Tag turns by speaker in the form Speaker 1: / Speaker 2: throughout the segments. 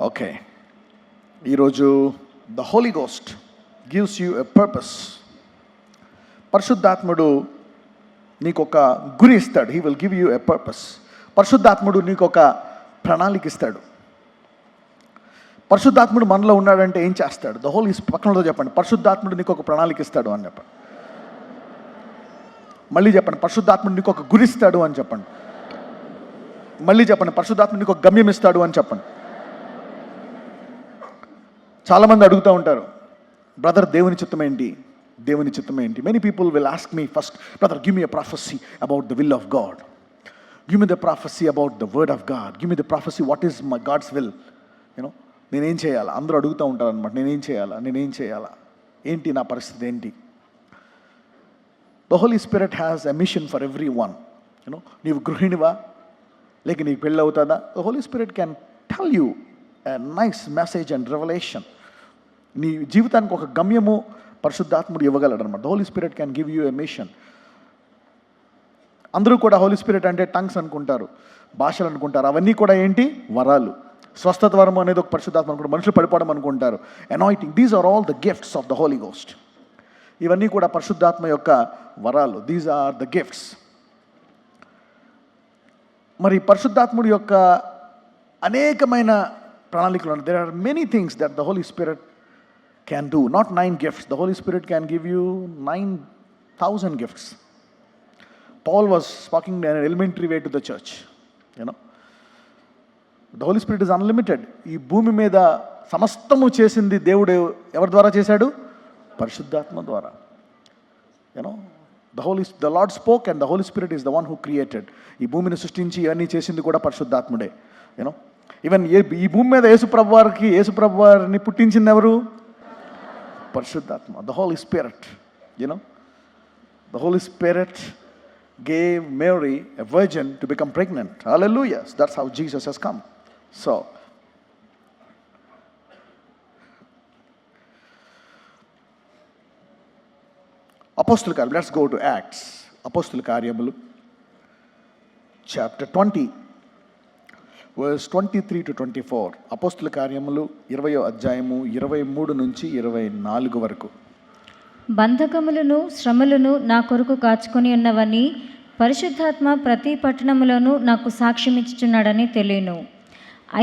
Speaker 1: Okay, ఈరోజు the Holi Ghost gives you a purpose. పరిశుద్ధాత్ముడు నీకు ఒక గురి ఇస్తాడు. He will give you a purpose. పరిశుద్ధాత్ముడు నీకు ఒక ప్రణాళిక ఇస్తాడు. పరిశుద్ధాత్ముడు మనలో ఉన్నాడంటే ఏం చేస్తాడు? ద హోలీ పక్కనతో చెప్పండి, పరిశుద్ధాత్ముడు నీకు ఒక ప్రణాళిక ఇస్తాడు అని చెప్పండి. మళ్ళీ చెప్పండి, పరిశుద్ధాత్ముడు నీకు ఒక గురి ఇస్తాడు అని చెప్పండి. మళ్ళీ చెప్పండి, పరిశుద్ధాత్ముడు నీకు ఒక గమ్యం ఇస్తాడు అని చెప్పండి. చాలామంది అడుగుతూ ఉంటారు, బ్రదర్ దేవుని చిత్తం ఏంటి, దేవుని చిత్తం ఏంటి? Many people will ask me first, brother give me a prophecy about the will of God, give me the prophecy about the word of God, give me the prophecy what is my God's will. You know, నేనేం చేయాలా? అందరూ అడుగుతూ ఉంటారు అనమాట, నేనేం చేయాలా, ఏంటి నా పరిస్థితి ఏంటి? The Holi spirit has a mission for every one. You know, నీవు గృహిణివా, లేక నీకు పెళ్ళి అవుతుందా? The Holi spirit can tell you a nice message and revolution. నీ జీవితానికి ఒక గమ్యము పరిశుద్ధాత్ముడు ఇవ్వగలడు అనమాట. The Holi spirit can give you a mission. అందరూ కూడా హోలీ స్పిరిట్ అంటే టంగ్స్ అనుకుంటారు, భాషలు అనుకుంటారు. అవన్నీ కూడా ఏంటి? వరాలు. స్వస్థత వరం అనేది ఒక పరిశుద్ధాత్మ అనుకుంటారు, మనుషులు పడిపోవడం అనుకుంటారు, anointing. These are all the gifts of the Holi ghost. ఇవన్నీ కూడా పరిశుద్ధాత్మ యొక్క వరాలు. These are the gifts. మరి పరిశుద్ధాత్ముడి యొక్క అనేకమైన ప్రణాళికలు ఉన్నాయి. There are many things that the Holi spirit can do. Not 9 gifts. The Holy Spirit can give you 9,000 gifts. Paul was speaking in an elementary way to the church. You know, the Holy Spirit is unlimited. ఈ భూమి మీద సమస్తము చేసింది దేవుడు ఎవరి ద్వారా చేశాడు? పరిశుద్ధాత్మ ద్వారా. You know, the Lord spoke and the Holy Spirit is the one who created. ఈ భూమిని సృష్టించి ఇవన్నీ చేసింది కూడా పరిశుద్ధాత్ముడే. You know, ఈవెన్ ఈ భూమి మీద యేసుప్రభు వారిని పుట్టించింది ఎవరు? పరిశుద్ధాత్మ. The Holy Spirit. You know, the Holy Spirit gave Mary, a virgin, to become pregnant. Hallelujah. That's how Jesus has come. So అపోస్తుల కార్యములు, let's go to Acts. అపోస్తుల కార్యములు chapter 20 verse 23 to 24. అపోస్తుల కార్యములు 20వ అధ్యాయము 23 నుంచి 24 వరకు.
Speaker 2: బంధకములను శ్రమలను నా కొరకు కాచుకొని ఉన్నవని పరిశుద్ధాత్మ ప్రతి పట్టణములోనూ నాకు సాక్ష్యమిచ్చుచున్నాడని తెలియను.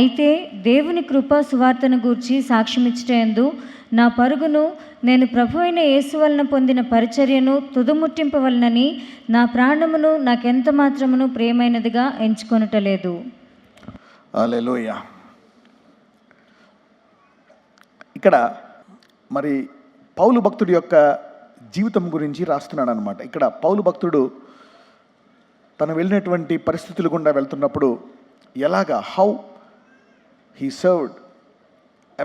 Speaker 2: అయితే దేవుని కృపా సువార్తను గూర్చి సాక్ష్యమిచ్చుటయందు నా పరుగును నేను ప్రభు అయిన యేసు వలన పొందిన పరిచర్యను తుదముట్టింపవలనని నా ప్రాణమును నాకెంత మాత్రమును ప్రియమైనదిగా ఎంచుకొనుటలేదు.
Speaker 1: హల్లెలూయా. ఇక్కడ మరి పౌలు భక్తుడి యొక్క జీవితం గురించి రాస్తున్నాడు అనమాట. ఇక్కడ పౌలు భక్తుడు తను వెళ్ళినటువంటి పరిస్థితులు గుండా వెళ్తున్నప్పుడు ఎలాగా, how he served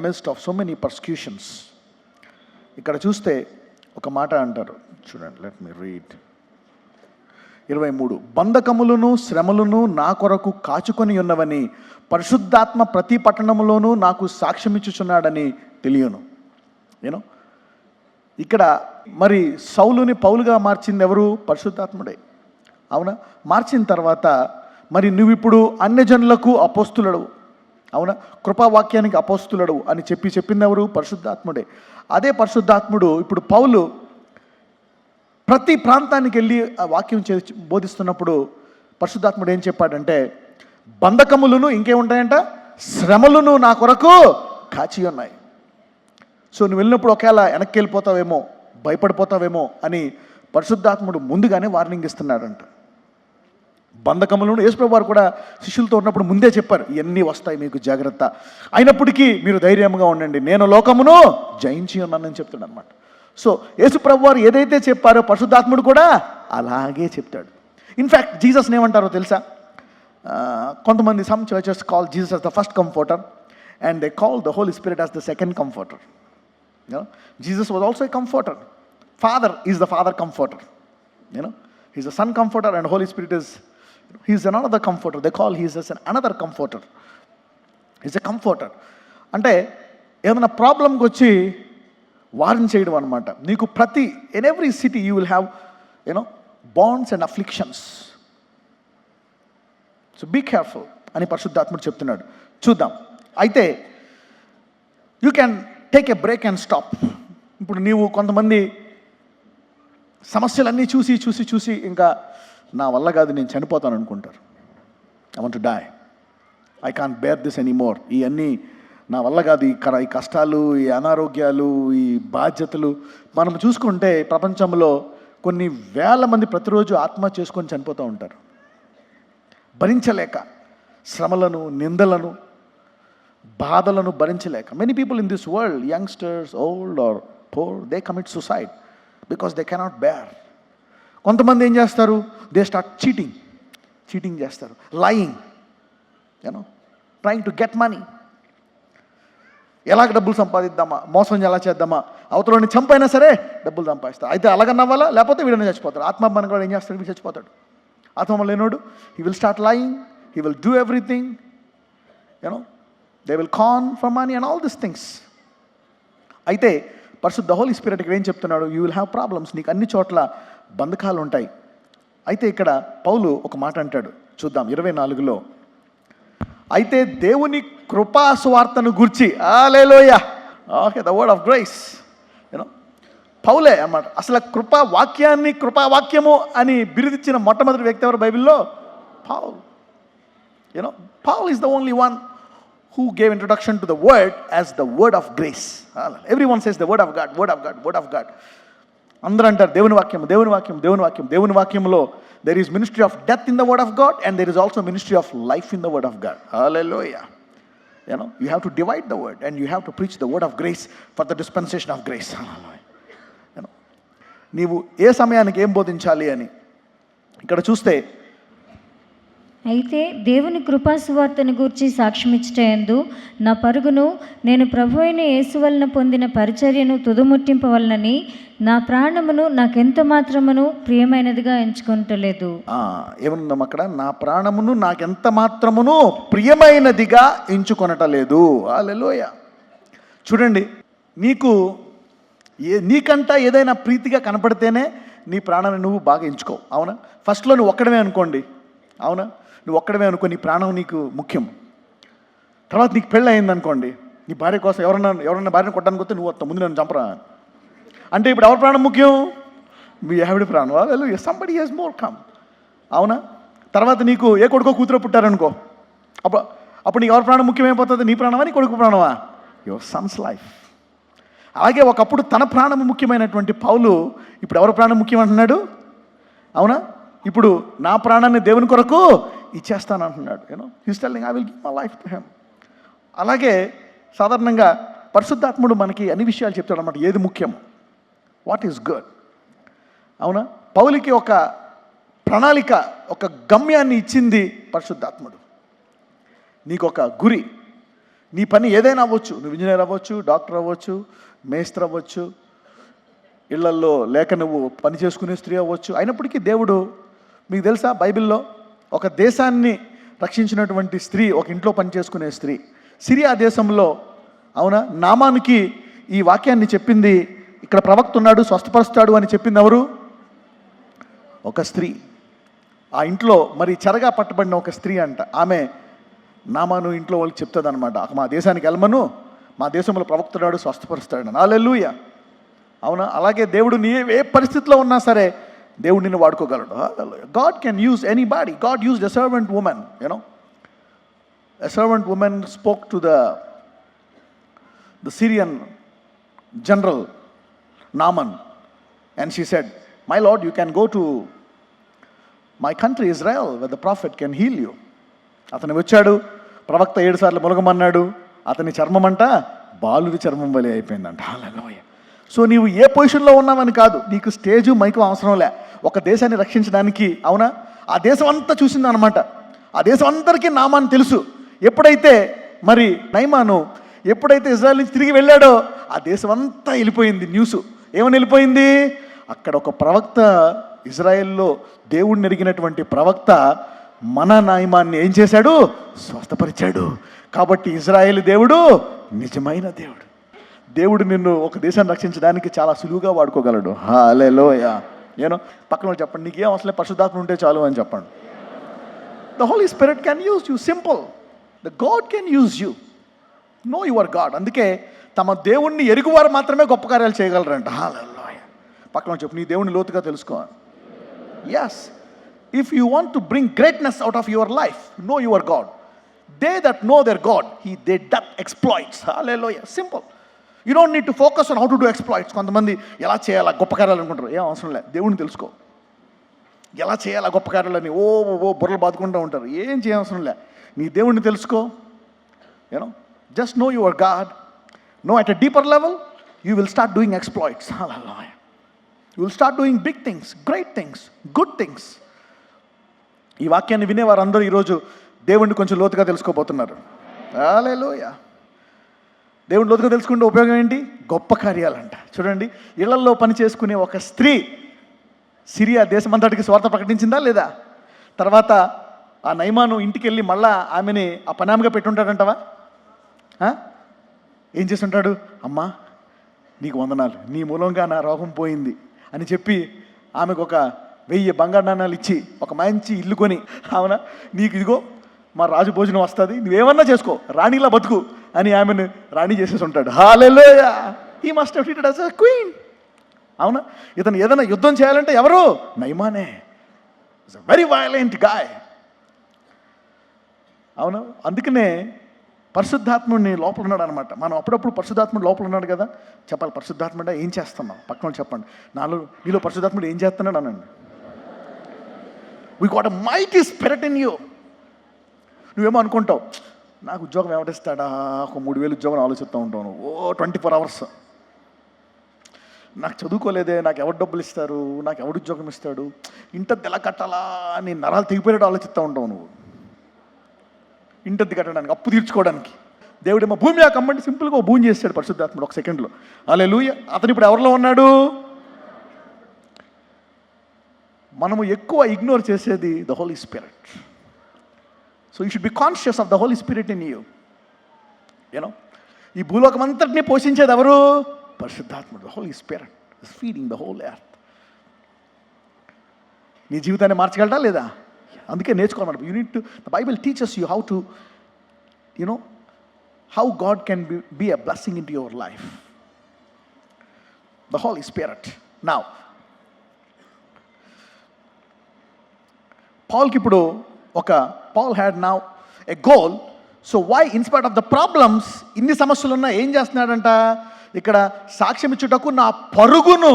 Speaker 1: amidst of so many persecutions. ఇక్కడ చూస్తే ఒక మాట అంటారు, చూడండి, లెట్ మీ రీడ్ 23. బంధకములను శ్రమలను నా కొరకు కాచుకొని ఉన్నవని పరిశుద్ధాత్మ ప్రతి పట్టణములోనూ నాకు సాక్ష్యమిచ్చుచున్నాడని తెలియను. యూనో, ఇక్కడ మరి సౌలుని పౌలుగా మార్చింది ఎవరు? పరిశుద్ధాత్ముడే. అవునా? మార్చిన తర్వాత మరి నువ్వు ఇప్పుడు అన్యజనులకు అపోస్తులడు, అవునా, కృపావాక్యానికి అపోస్తులడు అని చెప్పింది ఎవరు? పరిశుద్ధాత్ముడే. అదే పరిశుద్ధాత్ముడు ఇప్పుడు పౌలు ప్రతి ప్రాంతానికి వెళ్ళి ఆ వాక్యం బోధిస్తున్నప్పుడు పరిశుద్ధాత్ముడు ఏం చెప్పాడంటే, బంధకములను ఇంకేముంటాయంట, శ్రమలను నా కొరకు కాచి ఉన్నాయి. సో నువ్వు వెళ్ళినప్పుడు ఒకవేళ వెనక్కి వెళ్ళిపోతావేమో, భయపడిపోతావేమో అని పరిశుద్ధాత్ముడు ముందుగానే వార్నింగ్ ఇస్తున్నాడంట. బంధకములను యేసుప్రభు వారు కూడా శిష్యులతో ఉన్నప్పుడు ముందే చెప్పారు, ఇవన్నీ వస్తాయి, మీకు జాగ్రత్త, అయినప్పటికీ మీరు ధైర్యంగా ఉండండి, నేను లోకమును జయించి ఉన్నానని చెప్తున్నాడు అనమాట. సో యేసుప్రభు వారు ఏదైతే చెప్పారో పరిశుద్ధాత్ముడు కూడా అలాగే చెప్తాడు. ఇన్ఫ్యాక్ట్ జీసస్ని ఏమంటారో తెలుసా? కొంతమంది some churches call Jesus as the first comforter and they call the Holy Spirit as the second comforter. You know, Jesus was also a comforter. Father is the Father comforter. You know, he's the Son comforter and Holy Spirit is, he's another comforter. They call he is another comforter. He's a comforter. అంటే ఏదైనా ప్రాబ్లంకి వచ్చి warn చేయడం అనమాట. నీకు in every city you will have bonds and afflictions. So be careful అని పరిశుద్ధాత్ముడు చెప్తున్నాడు. చూద్దాం. అయితే you can take a break and stop. ఇప్పుడు నీవు కొంతమంది సమస్యలన్నీ చూసి ఇంకా నా వల్ల కాదు, నేను చనిపోతాను అనుకుంటారు. I want to die, I can't bear this anymore. ఇవన్నీ నా వల్ల కాదు, ఈ కష్టాలు, ఈ అనారోగ్యాలు, ఈ బాధ్యతలు. మనం చూసుకుంటే ప్రపంచంలో కొన్ని వేల మంది ప్రతిరోజు ఆత్మహత్య చేసుకొని చనిపోతూ ఉంటారు, భరించలేక శ్రమలను, నిందలను, బాధలను భరించలేక. Many people in this world, youngsters, old or poor, they commit suicide because they cannot bear. కొంతమంది ఏం చేస్తారు, దే స్టార్ట్ చీటింగ్ చేస్తారు, lying, you know, trying to get money. ఎలాగ డబ్బులు సంపాదిద్దామా, మోసం ఎలా చేద్దామా, అవతలని చంపైనా సరే డబ్బులు సంపాదిస్తారు. అయితే అలాగన్నవాళ్ళ, లేకపోతే వీడనే చచ్చిపోతాడు. ఆత్మాభిమానం కూడా ఏం చేస్తాడు, వీడు చచ్చిపోతాడు. ఆత్మ లేనోడు, he will start lying, he will do everything, you know, they will con for money and all this things. అయితే పరిశుద్ధ హోలీ స్పిరిట్ ఇక్కడ ఏం చెప్తున్నాడు, యూ విల్ హ్యావ్ ప్రాబ్లమ్స్. నీకు అన్ని చోట్ల బంధకాలు ఉంటాయి. అయితే ఇక్కడ పౌలు ఒక మాట అంటాడు, చూద్దాం 24లో. అయితే దేవుని కృపా సువార్తను గూర్చి, హల్లెలూయా, okay, the word of grace, you know, పౌలే అన్నమాట. అసలు కృపావాక్యము అని బిరుదిచ్చిన మొట్టమొదటి వ్యక్తి ఎవరు బైబిల్లో? Paul. You know, Paul is the only one who gave introduction to the word as the word of grace. Everyone says the word of God, word of God, word of God. అందరూ అంటారు దేవుని వాక్యంలో there is ministry of death in the word of God and there is also ministry of life in the word of God. Hallelujah. You know, you have to divide the word and you have to preach the word of grace for the dispensation of grace. Hallelujah. You know, నీవు ఏ సమయానికి ఏం బోధించాలి అని ఇక్కడ చూస్తే,
Speaker 2: అయితే దేవుని కృపా సువార్తను గూర్చి సాక్ష్యమిచ్చుటయందు నా పరుగును నేను ప్రభువైన యేసు వలన పొందిన పరిచర్యను తుదముట్టింపవలనని నా ప్రాణమును నాకెంత మాత్రమును ప్రియమైనదిగా ఎంచుకొనటలేదు.
Speaker 1: ఏమన్నాం అక్కడ? నా ప్రాణమును నాకెంత మాత్రమును ప్రియమైనదిగా ఎంచుకొనటలేదు. హల్లెలూయా. చూడండి, నీకంట ఏదైనా ప్రీతిగా కనపడితేనే నీ ప్రాణాన్ని నువ్వు బాగా ఎంచుకో. అవునా? ఫస్ట్లో నువ్వు ఒక్కడమే అనుకోండి, అవునా, నువ్వు ఒక్కడమే అనుకో, నీ ప్రాణం నీకు ముఖ్యం. తర్వాత నీకు పెళ్ళి అయింది అనుకోండి, నీ భార్య కోసం ఎవరన్నా భార్యను కొట్టడానికి వస్తే నువ్వు వస్తావు, ముందు నన్ను చంపరా అంటే ఇప్పుడు ఎవరి ప్రాణం ముఖ్యం? మీ ఆవిడ ప్రాణం. వాళ్ళు సంబడి హెస్ మోర్ కమ్. అవునా? తర్వాత నీకు ఏ కొడుకో కూతురో పుట్టారనుకో, అప్పుడు నీకు ఎవరి ప్రాణం ముఖ్యమైపోతుంది? నీ ప్రాణమా, నీ కొడుకు ప్రాణమా? Your Sons life. అలాగే ఒకప్పుడు తన ప్రాణం ముఖ్యమైనటువంటి పౌలు ఇప్పుడు ఎవరి ప్రాణం ముఖ్యం అంటున్నాడు? అవునా? ఇప్పుడు నా ప్రాణాన్ని దేవుని కొరకు ఇచ్చేస్తాను అంటున్నాడు. You know, he's telling I will give my life to him. అలాగే సాధారణంగా పరిశుద్ధాత్ముడు మనకి అన్ని విషయాలు చెప్తాడు అన్నమాట, ఏది ముఖ్యం, వాట్ ఈస్ గుడ్. అవునా? పౌలుకి ఒక ప్రణాళిక, ఒక గమ్యాన్ని ఇచ్చింది పరిశుద్ధాత్ముడు. నీకు ఒక గురి, నీ పని ఏదైనా అవ్వచ్చు, నువ్వు ఇంజనీర్ అవ్వచ్చు, డాక్టర్ అవ్వచ్చు, మేస్త్రి అవ్వచ్చు, ఇళ్లల్లో లేక నువ్వు పని చేసుకునే స్త్రీ అవ్వచ్చు. అయినప్పటికీ దేవుడు, మీకు తెలుసా బైబిల్లో ఒక దేశాన్ని రక్షించినటువంటి స్త్రీ, ఒక ఇంట్లో పని చేసుకునే స్త్రీ, సిరియా దేశంలో, అవునా, నామానికి ఈ వాక్యాన్ని చెప్పింది. ఇక్కడ ప్రవక్త ఉన్నాడు, స్వస్థపరుస్తాడు అని చెప్పింది ఎవరు? ఒక స్త్రీ. ఆ ఇంట్లో మరి చెరగా పట్టబడిన ఒక స్త్రీ అంట. ఆమె నామాను ఇంట్లో వాళ్ళకి చెప్తుంది అనమాట, మా దేశానికి వెళ్ళమను, మా దేశంలో ప్రవక్తున్నాడు, స్వస్థపరుస్తాడు. హల్లెలూయా. అవునా? అలాగే దేవుడు నీ ఏ పరిస్థితిలో ఉన్నా సరే దేవుడు నిన్ను వాడుకోగలడు. God can use anybody. God used a servant woman. You know, a servant woman spoke to the Syrian general Naaman and she said, my lord, you can go to my country Israel where the prophet can heal you. అతను వచ్చాడు, ప్రవక్త 7 సార్లు మొలగమన్నాడు, అతని చర్మం అంట బాలుడి చర్మం వలె అయిపోయిందంట. హల్లెలూయా. సో నీవు ఏ పొజిషన్లో ఉన్నావని కాదు, నీకు స్టేజు మైకు అవసరం లే. ఒక దేశాన్ని రక్షించడానికి, అవునా, ఆ దేశం అంతా చూసిందనమాట. ఆ దేశం అందరికీ నామాన్ని తెలుసు. ఎప్పుడైతే మరి నయమాను ఎప్పుడైతే ఇజ్రాయెల్ నుంచి తిరిగి వెళ్ళాడో ఆ దేశం అంతా వెళ్ళిపోయింది న్యూస్. ఏమని వెళ్ళిపోయింది? అక్కడ ఒక ప్రవక్త, ఇజ్రాయెల్లో దేవుడిని ఎరిగినటువంటి ప్రవక్త మన నాయమాన్ని ఏం చేశాడు? స్వస్థపరిచాడు. కాబట్టి ఇజ్రాయేల్ దేవుడు నిజమైన దేవుడు. దేవుడు నిన్ను ఒక దేశాన్ని రక్షించడానికి చాలా సులువుగా వాడుకోగలడు. హల్లెలూయా. నేను పక్కన చెప్పండి, నీకేం అవసరం లేదు, పరిశుద్ధాత్మ ఉంటే చాలు అని చెప్పండి. The Holi spirit can use you. Simple. The god can use you. Know your god. అందుకే తమ దేవుణ్ణి ఎరుగువారు మాత్రమే గొప్ప కార్యాలు చేయగలరంట. హల్లెలూయా. పక్కన చెప్పు, నీ దేవుణ్ణి లోతుగా తెలుసుకో. Yes, if you want to bring greatness out of your life, know your God. They that know their God, they do exploits. హల్లెలూయా. Simple. You don't need to focus on how to do exploits. కొంతమంది ఎలా చేయాలా గొప్ప కార్యాలు అనుకుంటారు. ఏం అవసరం లేదు, దేవుణ్ణి తెలుసుకో. ఎలా చేయాలా గొప్ప కార్యాలని ఓ బుర్రలు బాదుకుంటూ ఉంటారు. ఏం చేయవసరం లే, నీ దేవుణ్ణి తెలుసుకో. You know, just know your god. Know at a deeper level you will start doing exploits. Hallelujah. You will start doing big things, great things, good things. ఈ వాక్యాన్ని వినేవారందరూ ఈరోజు దేవుణ్ణి కొంచెం లోతుగా తెలుసుకోబోతున్నారు. హల్లెలూయా. దేవుని లోతుగా తెలుసుకుంటే ఉపయోగం ఏంటి? గొప్ప కార్యాలంట. చూడండి, ఇళ్లల్లో పని చేసుకునే ఒక స్త్రీ సిరియా దేశమంతటికి స్వార్థ ప్రకటించిందా లేదా? తర్వాత ఆ నయమాను ఇంటికి వెళ్ళి మళ్ళా ఆమెని ఆ పనామిగా పెట్టుంటాడంటవా? ఏం చేస్తుంటాడు? అమ్మా నీకు వందనాలు, నీ మూలంగా నా రోగం పోయింది అని చెప్పి ఆమెకు ఒక 1000 బంగారు నాణాలు ఇచ్చి ఒక మంచి ఇల్లు కొని, అవునా నీకు ఇదిగో మా రాజు భోజనం వస్తుంది, నువ్వేమన్నా చేసుకో, రాణిలా బతుకు అని ఆమెను రాణి చేసేసి ఉంటాడు. హల్లెలూయా. He must have treated as a queen. అవునా? ఇతను ఏదైనా యుద్ధం చేయాలంటే ఎవరు? నయమానే. It's a very violent guy. అవును, అందుకనే పరిశుద్ధాత్ముడిని లోపల ఉన్నాడు అనమాట. మనం అప్పుడప్పుడు పరిశుద్ధాత్ముడు లోపల ఉన్నాడు కదా. చెప్పాలి, పరిశుద్ధాత్ముడు ఏం చేస్తున్నాం? పక్కన చెప్పండి, నీలో పరిశుద్ధాత్ముడు ఏం చేస్తున్నాడు అనండి. We got a mighty spirit in you. నువ్వేమో అనుకుంటావు, నాకు ఉద్యోగం ఎవరిస్తాడా, ఒక 3000 ఉద్యోగం ఆలోచిస్తూ ఉంటాను 24 hours. నాకు చదువుకోలేదే, నాకు ఎవరు డబ్బులు ఇస్తారు, నాకు ఎవడు ఉద్యోగం ఇస్తాడు, ఇంటద్ది ఎలా కట్టాలా అని నరాలు తెగిపోయేటట్టు ఆలోచిస్తూ ఉంటావు నువ్వు. ఇంటద్ది కట్టడానికి, అప్పు తీర్చుకోవడానికి. దేవుడేమో భూమి ఆ కమ్మంటే సింపుల్గా భూమి చేస్తాడు పరిశుద్ధాత్ముడు 1 సెకండ్లో. హల్లెలూయా. అతను ఇప్పుడు ఎవరిలో ఉన్నాడు? మనము ఎక్కువ ఇగ్నోర్ చేసేది the Holi Spirit. So you should be conscious of the Holi Spirit in you. You know, ఈ భూలోకం అంతటినీ పోషించేది ఎవరు? పరిశుద్ధాత్ముడు. The Holi spirit is feeding the whole earth. నీ జీవితాన్ని మార్చగలడా లేదా? అందుకే నేర్చుకోవాలన్నమాట. You need to, the Bible teachers you how to, you know, how God can be a blessing in to your life. The Holi Spirit. Now పాల్కి ఇప్పుడు Paul had now a goal. So why, in spite of the problems, ఇన్ని సమస్యలు ఉన్నా ఏం చేస్తున్నాడంట? ఇక్కడ సాక్ష్యం ఇచ్చుటకు నా పరుగును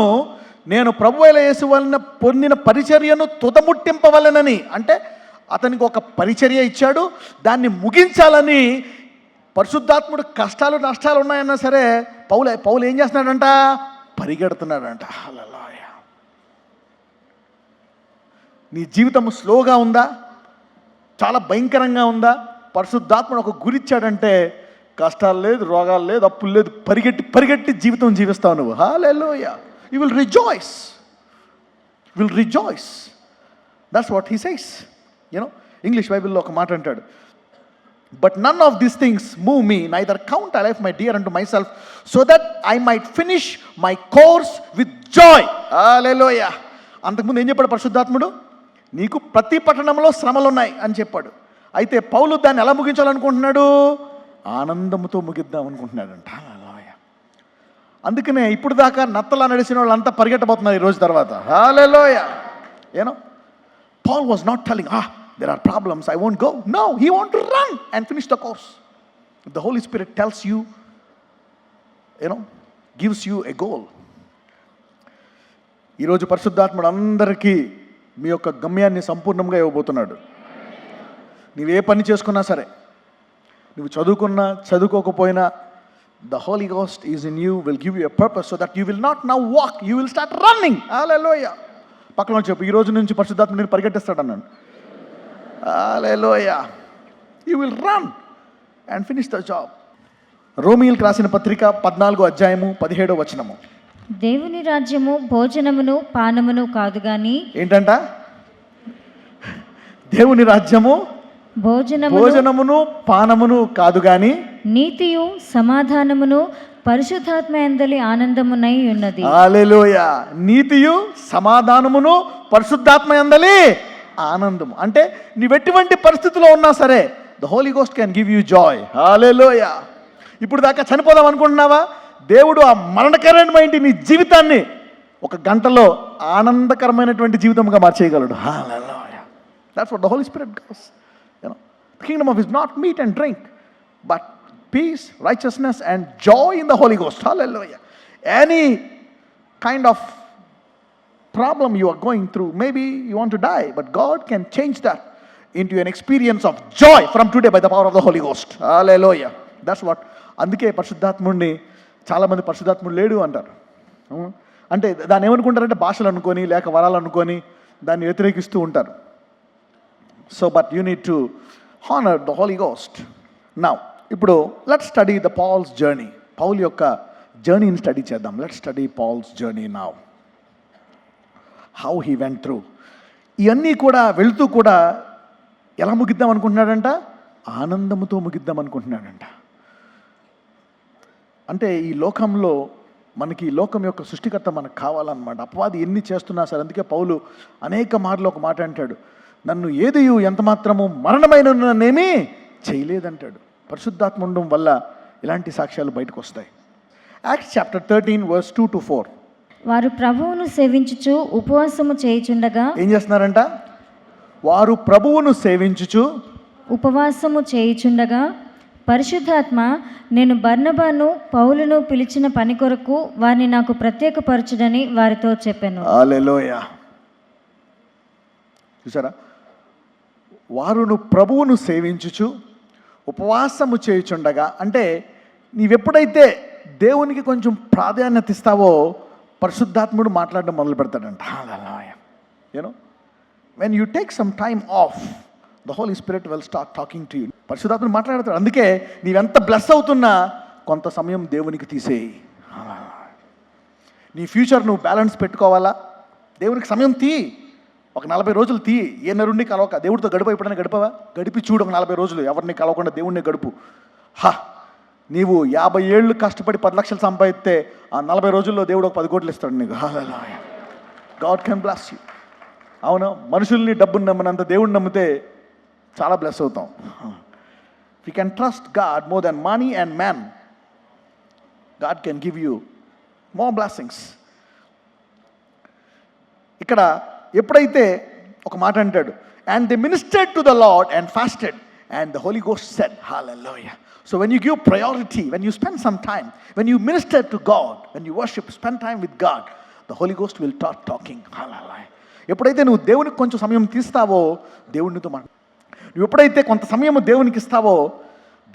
Speaker 1: నేను ప్రభువైన యేసు వలన పొందిన పరిచర్యను తుదముట్టింపవలెనని. అంటే అతనికి ఒక పరిచర్య ఇచ్చాడు, దాన్ని ముగించాలని. పరిశుద్ధాత్ముడు కష్టాలు నష్టాలు ఉన్నాయన్నా సరే పౌలు ఏం చేస్తున్నాడంట? పరిగెడుతున్నాడంట. హల్లెలూయా. నీ జీవితం స్లోగా ఉందా? చాలా భయంకరంగా ఉందా? పరిశుద్ధాత్ముడు ఒక గురిచ్చాడంటే కష్టాలు లేదు, రోగాలు లేదు, అప్పులు లేదు, పరిగెట్టి జీవితం జీవిస్తావు నువ్వు. హల్లెలూయా. You will rejoice. That's what he says. You know, English బైబిల్లో ఒక మాట అంటాడు, but none of these things move me, neither count I life my dear unto myself, so that I might finish my course with joy. హల్లెలూయా. అంతకుముందు ఏం చెప్పాడు పరిశుద్ధాత్ముడు? నీకు ప్రతి పట్టణంలో శ్రమలు ఉన్నాయి అని చెప్పాడు. అయితే పౌలు దాన్ని ఎలా ముగించాలనుకుంటున్నాడు? ఆనందంతో ముగిద్దాం అనుకుంటున్నాడంట. హల్లెలూయా. అందుకనే ఇప్పుడు దాకా నత్తలా నడిచిన వాళ్ళంతా పరిగెట్టబోతున్నారు ఈ రోజు తర్వాత. హల్లెలూయా. You know, Paul was not telling, there are problems, I won't go. No, he want to run and finish the course. The Holy Spirit tells you, gives you a goal. ఈరోజు పరిశుద్ధాత్ముడు అందరికీ మీ యొక్క గమ్యాన్ని సంపూర్ణంగా ఇవ్వబోతున్నాడు. నువ్వే పని చేసుకున్నా సరే, నువ్వు చదువుకున్నా చదువుకోకపోయినా, the Holi Ghost is in you, will give you a purpose so that you will not now walk, you will start running. హల్లెలూయా. పక్కన చెప్పు, ఈ రోజు నుంచి పరిశుద్ధాత్ముడు నేను పరిగెట్టిస్తాడు అన్నాను. హల్లెలూయా. You will run and finish the job. రోమీయులకు రాసిన పత్రిక 14:17
Speaker 2: దేవుని రాజ్యము భోజనమును పానమును కాదు గాని. ఏంటంట?
Speaker 1: దేవుని రాజ్యము భోజనమును పానమును కాదు గాని
Speaker 2: నీతియు సమాధానమును పరిశుద్ధాత్మ యందలి ఆనందమునై ఉన్నది.
Speaker 1: హల్లెలూయా. నీతియు సమాధానమును పరిశుద్ధాత్మ యందలి ఆనందము. అంటే నీవెటువంటి పరిస్థితిలో ఉన్నా సరే, the Holi Ghost can give you joy. హల్లెలూయా. ఇప్పుడు దాకా చనిపోదాం అనుకుంటున్నావా? దేవుడు ఆ మరణకరమైనటువంటి నీ జీవితాన్ని ఒక గంటలో ఆనందకరమైనటువంటి జీవితంగా మార్చేయగలడు. హల్లెలూయా. That's what the Holi Spirit does. The kingdom of is not meat and drink, but peace, righteousness and joy in the Holi ghost. హల్లెలూయా. Any kind of problem you are going through, maybe you want to die, but God can change that into an experience of joy from today by the power of the Holy Ghost. Hallelujah. That's what. అందుకే పరిశుద్ధాత్ముడిని చాలామంది పరిశుద్ధాత్ముడు లేడు అంటారు. అంటే దాన్ని ఏమనుకుంటారంటే భాషలు అనుకొని లేక వరాలు అనుకొని దాన్ని వ్యతిరేకిస్తూ ఉంటారు. So but you need to honour the Holi Ghost. Now ఇప్పుడు let's study the Paul's journey. Paul యొక్క జర్నీని స్టడీ చేద్దాం. Let's study Paul's journey now. How he went through. ఇవన్నీ కూడా వెళుతూ కూడా ఎలా ముగిద్దాం అనుకుంటున్నాడంట? ఆనందముతో ముగిద్దాం అనుకుంటున్నాడంట. అంటే ఈ లోకంలో మనకి ఈ లోకం యొక్క సృష్టికర్త మనకు కావాలన్నమాట. అపవాది ఎన్ని చేస్తున్నా సరే, అందుకే పౌలు అనేక మార్లు ఒక మాట అంటాడు, నన్ను ఏదియు ఎంత మాత్రము మరణమైననేమీ చేయలేదంటాడు. పరిశుద్ధాత్మ ఉండడం వల్ల ఇలాంటి సాక్ష్యాలు బయటకు వస్తాయి. Acts chapter 13 verse 2 to 4.
Speaker 2: వారు ప్రభువును సేవించుచు ఉపవాసము చేయుచుండగా.
Speaker 1: ఏం చేస్తున్నారంట? వారు ప్రభువును సేవించుచు
Speaker 2: ఉపవాసము చేయుచుండగా పరిశుద్ధాత్మ నేను బర్నబాను పౌలును పిలిచిన పని కొరకు వారిని నాకు ప్రత్యేకపరచుడని వారితో చెప్పాను.
Speaker 1: హల్లెలూయా. చూసారా? వారును ప్రభువును సేవించుచు ఉపవాసము చేయుచుండగా, అంటే నీవెప్పుడైతే దేవునికి కొంచెం ప్రాధాన్యత ఇస్తావో పరిశుద్ధాత్ముడు మాట్లాడడం మొదలు పెడతాడంట. హల్లెలూయా. You know when you take some time off, the Holi spirit will start talking to you. పరిశుద్ధాత్ముడు మాట్లాడతాడు. అందుకే నీవెంత బ్లెస్ అవుతున్నా కొంత సమయం దేవునికి తీసేయి. నీ ఫ్యూచర్ నువ్వు బ్యాలెన్స్ పెట్టుకోవాలా, దేవునికి సమయం తీ. ఒక 40 రోజులు తీ. ఏ నరుణ్ణి కలవక దేవుడితో గడుపు. ఎప్పుడైనా గడపవా? గడిపి చూడు ఒక 40 రోజులు. ఎవరిని కలవకుండా దేవుణ్ణి గడుపు. నీవు 50 ఏళ్ళు కష్టపడి 10 లక్షలు సంపాదిస్తే ఆ 40 రోజుల్లో దేవుడు ఒక 10 కోట్లు ఇస్తాడు నీకు. హల్లెలూయా. God can bless you. అవును, మనుషుల్ని డబ్బుని నమ్మినంత దేవుడిని నమ్మితే చాలా బ్లెస్ అవుతాం. We can trust God more than money and man. God can give you more blessings. ఇక్కడ ఎప్పుడైతే ఒక మాట అంటాడు, and they ministered to the Lord and fasted and the Holi Ghost said. హల్లెలూయా. So when you give priority, when you spend some time, when you minister to God, when you worship, spend time with God, the Holy Ghost will start talking. Hallelujah. ఎప్పుడైతే నువ్వు దేవునికి కొంచెం సమయం తీస్తావో దేవునితో నువ్వు ఎప్పుడైతే కొంత సమయం దేవునికి ఇస్తావో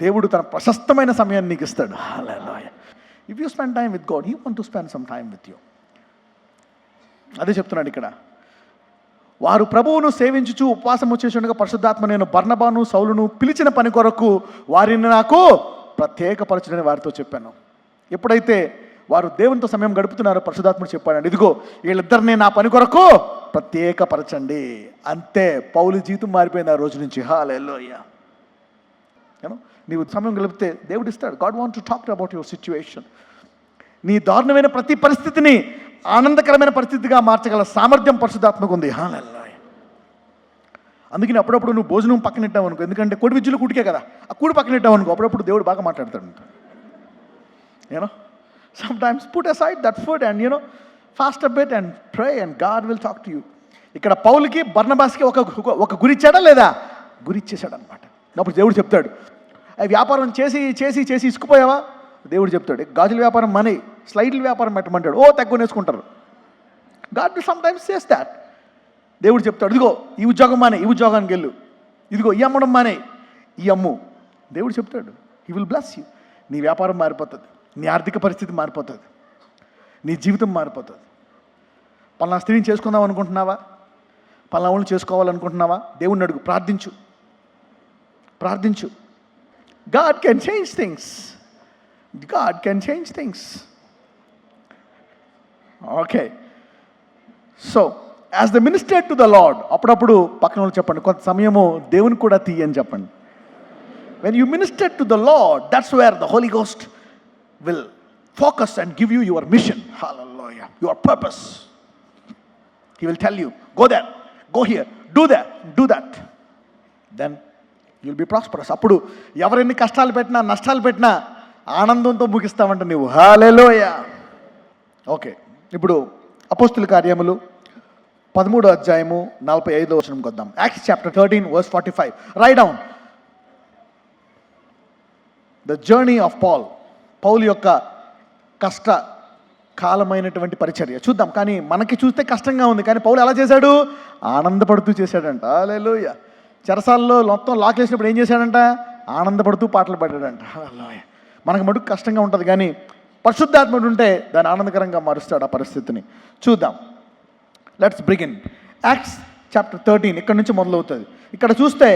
Speaker 1: దేవుడు తన ప్రశస్తమైన సమయాన్ని నీకు ఇస్తాడు. Hallelujah. If you spend time with God, He want to spend some time with you. అదే చెప్తున్నాడు ఇక్కడ. వారు ప్రభువును సేవించుచు ఉపవాసం వచ్చేసిండగా పరిశుద్ధాత్మ నేను బర్నబాను సౌలును పిలిచిన పని కొరకు వారిని నాకు ప్రత్యేకపరచుడని వారితో చెప్పాను. ఎప్పుడైతే వారు దేవునితో సమయం గడుపుతున్నారో పరిశుద్ధాత్ముడు చెప్పాడు, ఇదిగో వీళ్ళిద్దరిని నా పని కొరకు ప్రత్యేకపరచండి. అంతే, పౌలు జీవితం మారిపోయింది ఆ రోజు నుంచి. హల్లెలూయా. నీవు సమయం గడిపితే దేవుడు ఇస్తాడు. God want to talk about your situation. నీ దారుణమైన ప్రతి పరిస్థితిని ఆనందకరమైన పరిస్థితిగా మార్చగల సామర్థ్యం పరిశుద్ధాత్మకు ఉంది. హల్లెలూయా. అందుకని అప్పుడప్పుడు నువ్వు భోజనం పక్కనెట్టావు అనుకో, ఎందుకంటే కోడి విద్యులు కూటికే కదా, ఆ కూడి పక్కనెట్టావు అనుకో, అప్పుడప్పుడు దేవుడు బాగా మాట్లాడతాడు. You know sometimes put aside that food and fast a bit and pray and God will talk to you. ఇక్కడ పౌలుకి బర్నబాస్కి ఒక గురి ఇచ్చాడా లేదా? గురి ఇచ్చేసాడు అనమాట. అప్పుడు దేవుడు చెప్తాడు, అవి వ్యాపారం చేసి చేసి చేసి ఇసుకుపోయావా? దేవుడు చెప్తాడు, గాజుల వ్యాపారం మనీ, స్లైడ్ల వ్యాపారం పెట్టమంటాడు. తక్కువ నేర్చుకుంటారు. God will some times says that. దేవుడు చెప్తాడు, ఇదిగో ఈ ఉద్యోగం మానే, ఈ ఉద్యోగానికి వెళ్ళు, ఇదిగో ఈ అమ్మడం మానే, ఈ అమ్ము. దేవుడు చెప్తాడు, హీ విల్ బ్లెస్ యూ. నీ వ్యాపారం మారిపోతుంది, నీ ఆర్థిక పరిస్థితి మారిపోతుంది, నీ జీవితం మారిపోతుంది. పలానా స్త్రీని చేసుకుందాం అనుకుంటున్నావా? పలానా వాళ్ళని చేసుకోవాలనుకుంటున్నావా? దేవుణ్ణి అడుగు, ప్రార్థించు, ప్రార్థించు. God can change things. God can change things. Okay. So, as they ministered to the Lord, అప్పుడప్పుడు పక్కన వాళ్ళు చెప్పండి, కొంత సమయము దేవునికి కూడా తీయని చెప్పండి. When you minister to the Lord, that's where the Holy Ghost will focus and give you your mission. Hallelujah. Your purpose. He will tell you, go there, go here, do that, do that. Then you'll be prosperous. అప్పుడు ఎవరెన్ని కష్టాలు పెట్టినా నష్టాలు పెట్టినా ఆనందంతో ముగిస్తామంట నువ్వు. హల్లెలూయా. Okay, ఇప్పుడు అపోస్తుల కార్యములు 13వ అధ్యాయము 45వ వచనంకి వద్దాం. Acts chapter 13 verse 45. Write down the journey of Paul. పౌలు యొక్క కష్ట కాలమైనటువంటి పరిచర్య చూద్దాం. కానీ మనకి చూస్తే కష్టంగా ఉంది, కానీ పౌలు ఎలా చేశాడు? ఆనందపడుతూ చేశాడంట. హల్లెలూయా. చెరసాల్లో మొత్తం లాక్ వేసినప్పుడు ఏం చేశాడంట? ఆనందపడుతూ పాటలు పాడాడంట. హల్లెలూయా. మనకు మటుకు కష్టంగా ఉంటుంది, కానీ పరిశుద్ధాత్ముడు ఉంటే దాన్ని ఆనందకరంగా మారుస్తాడు ఆ పరిస్థితిని. చూద్దాం. Let's begin. యాక్ట్స్ చాప్టర్ 13 ఇక్కడ నుంచి మొదలవుతుంది. ఇక్కడ చూస్తే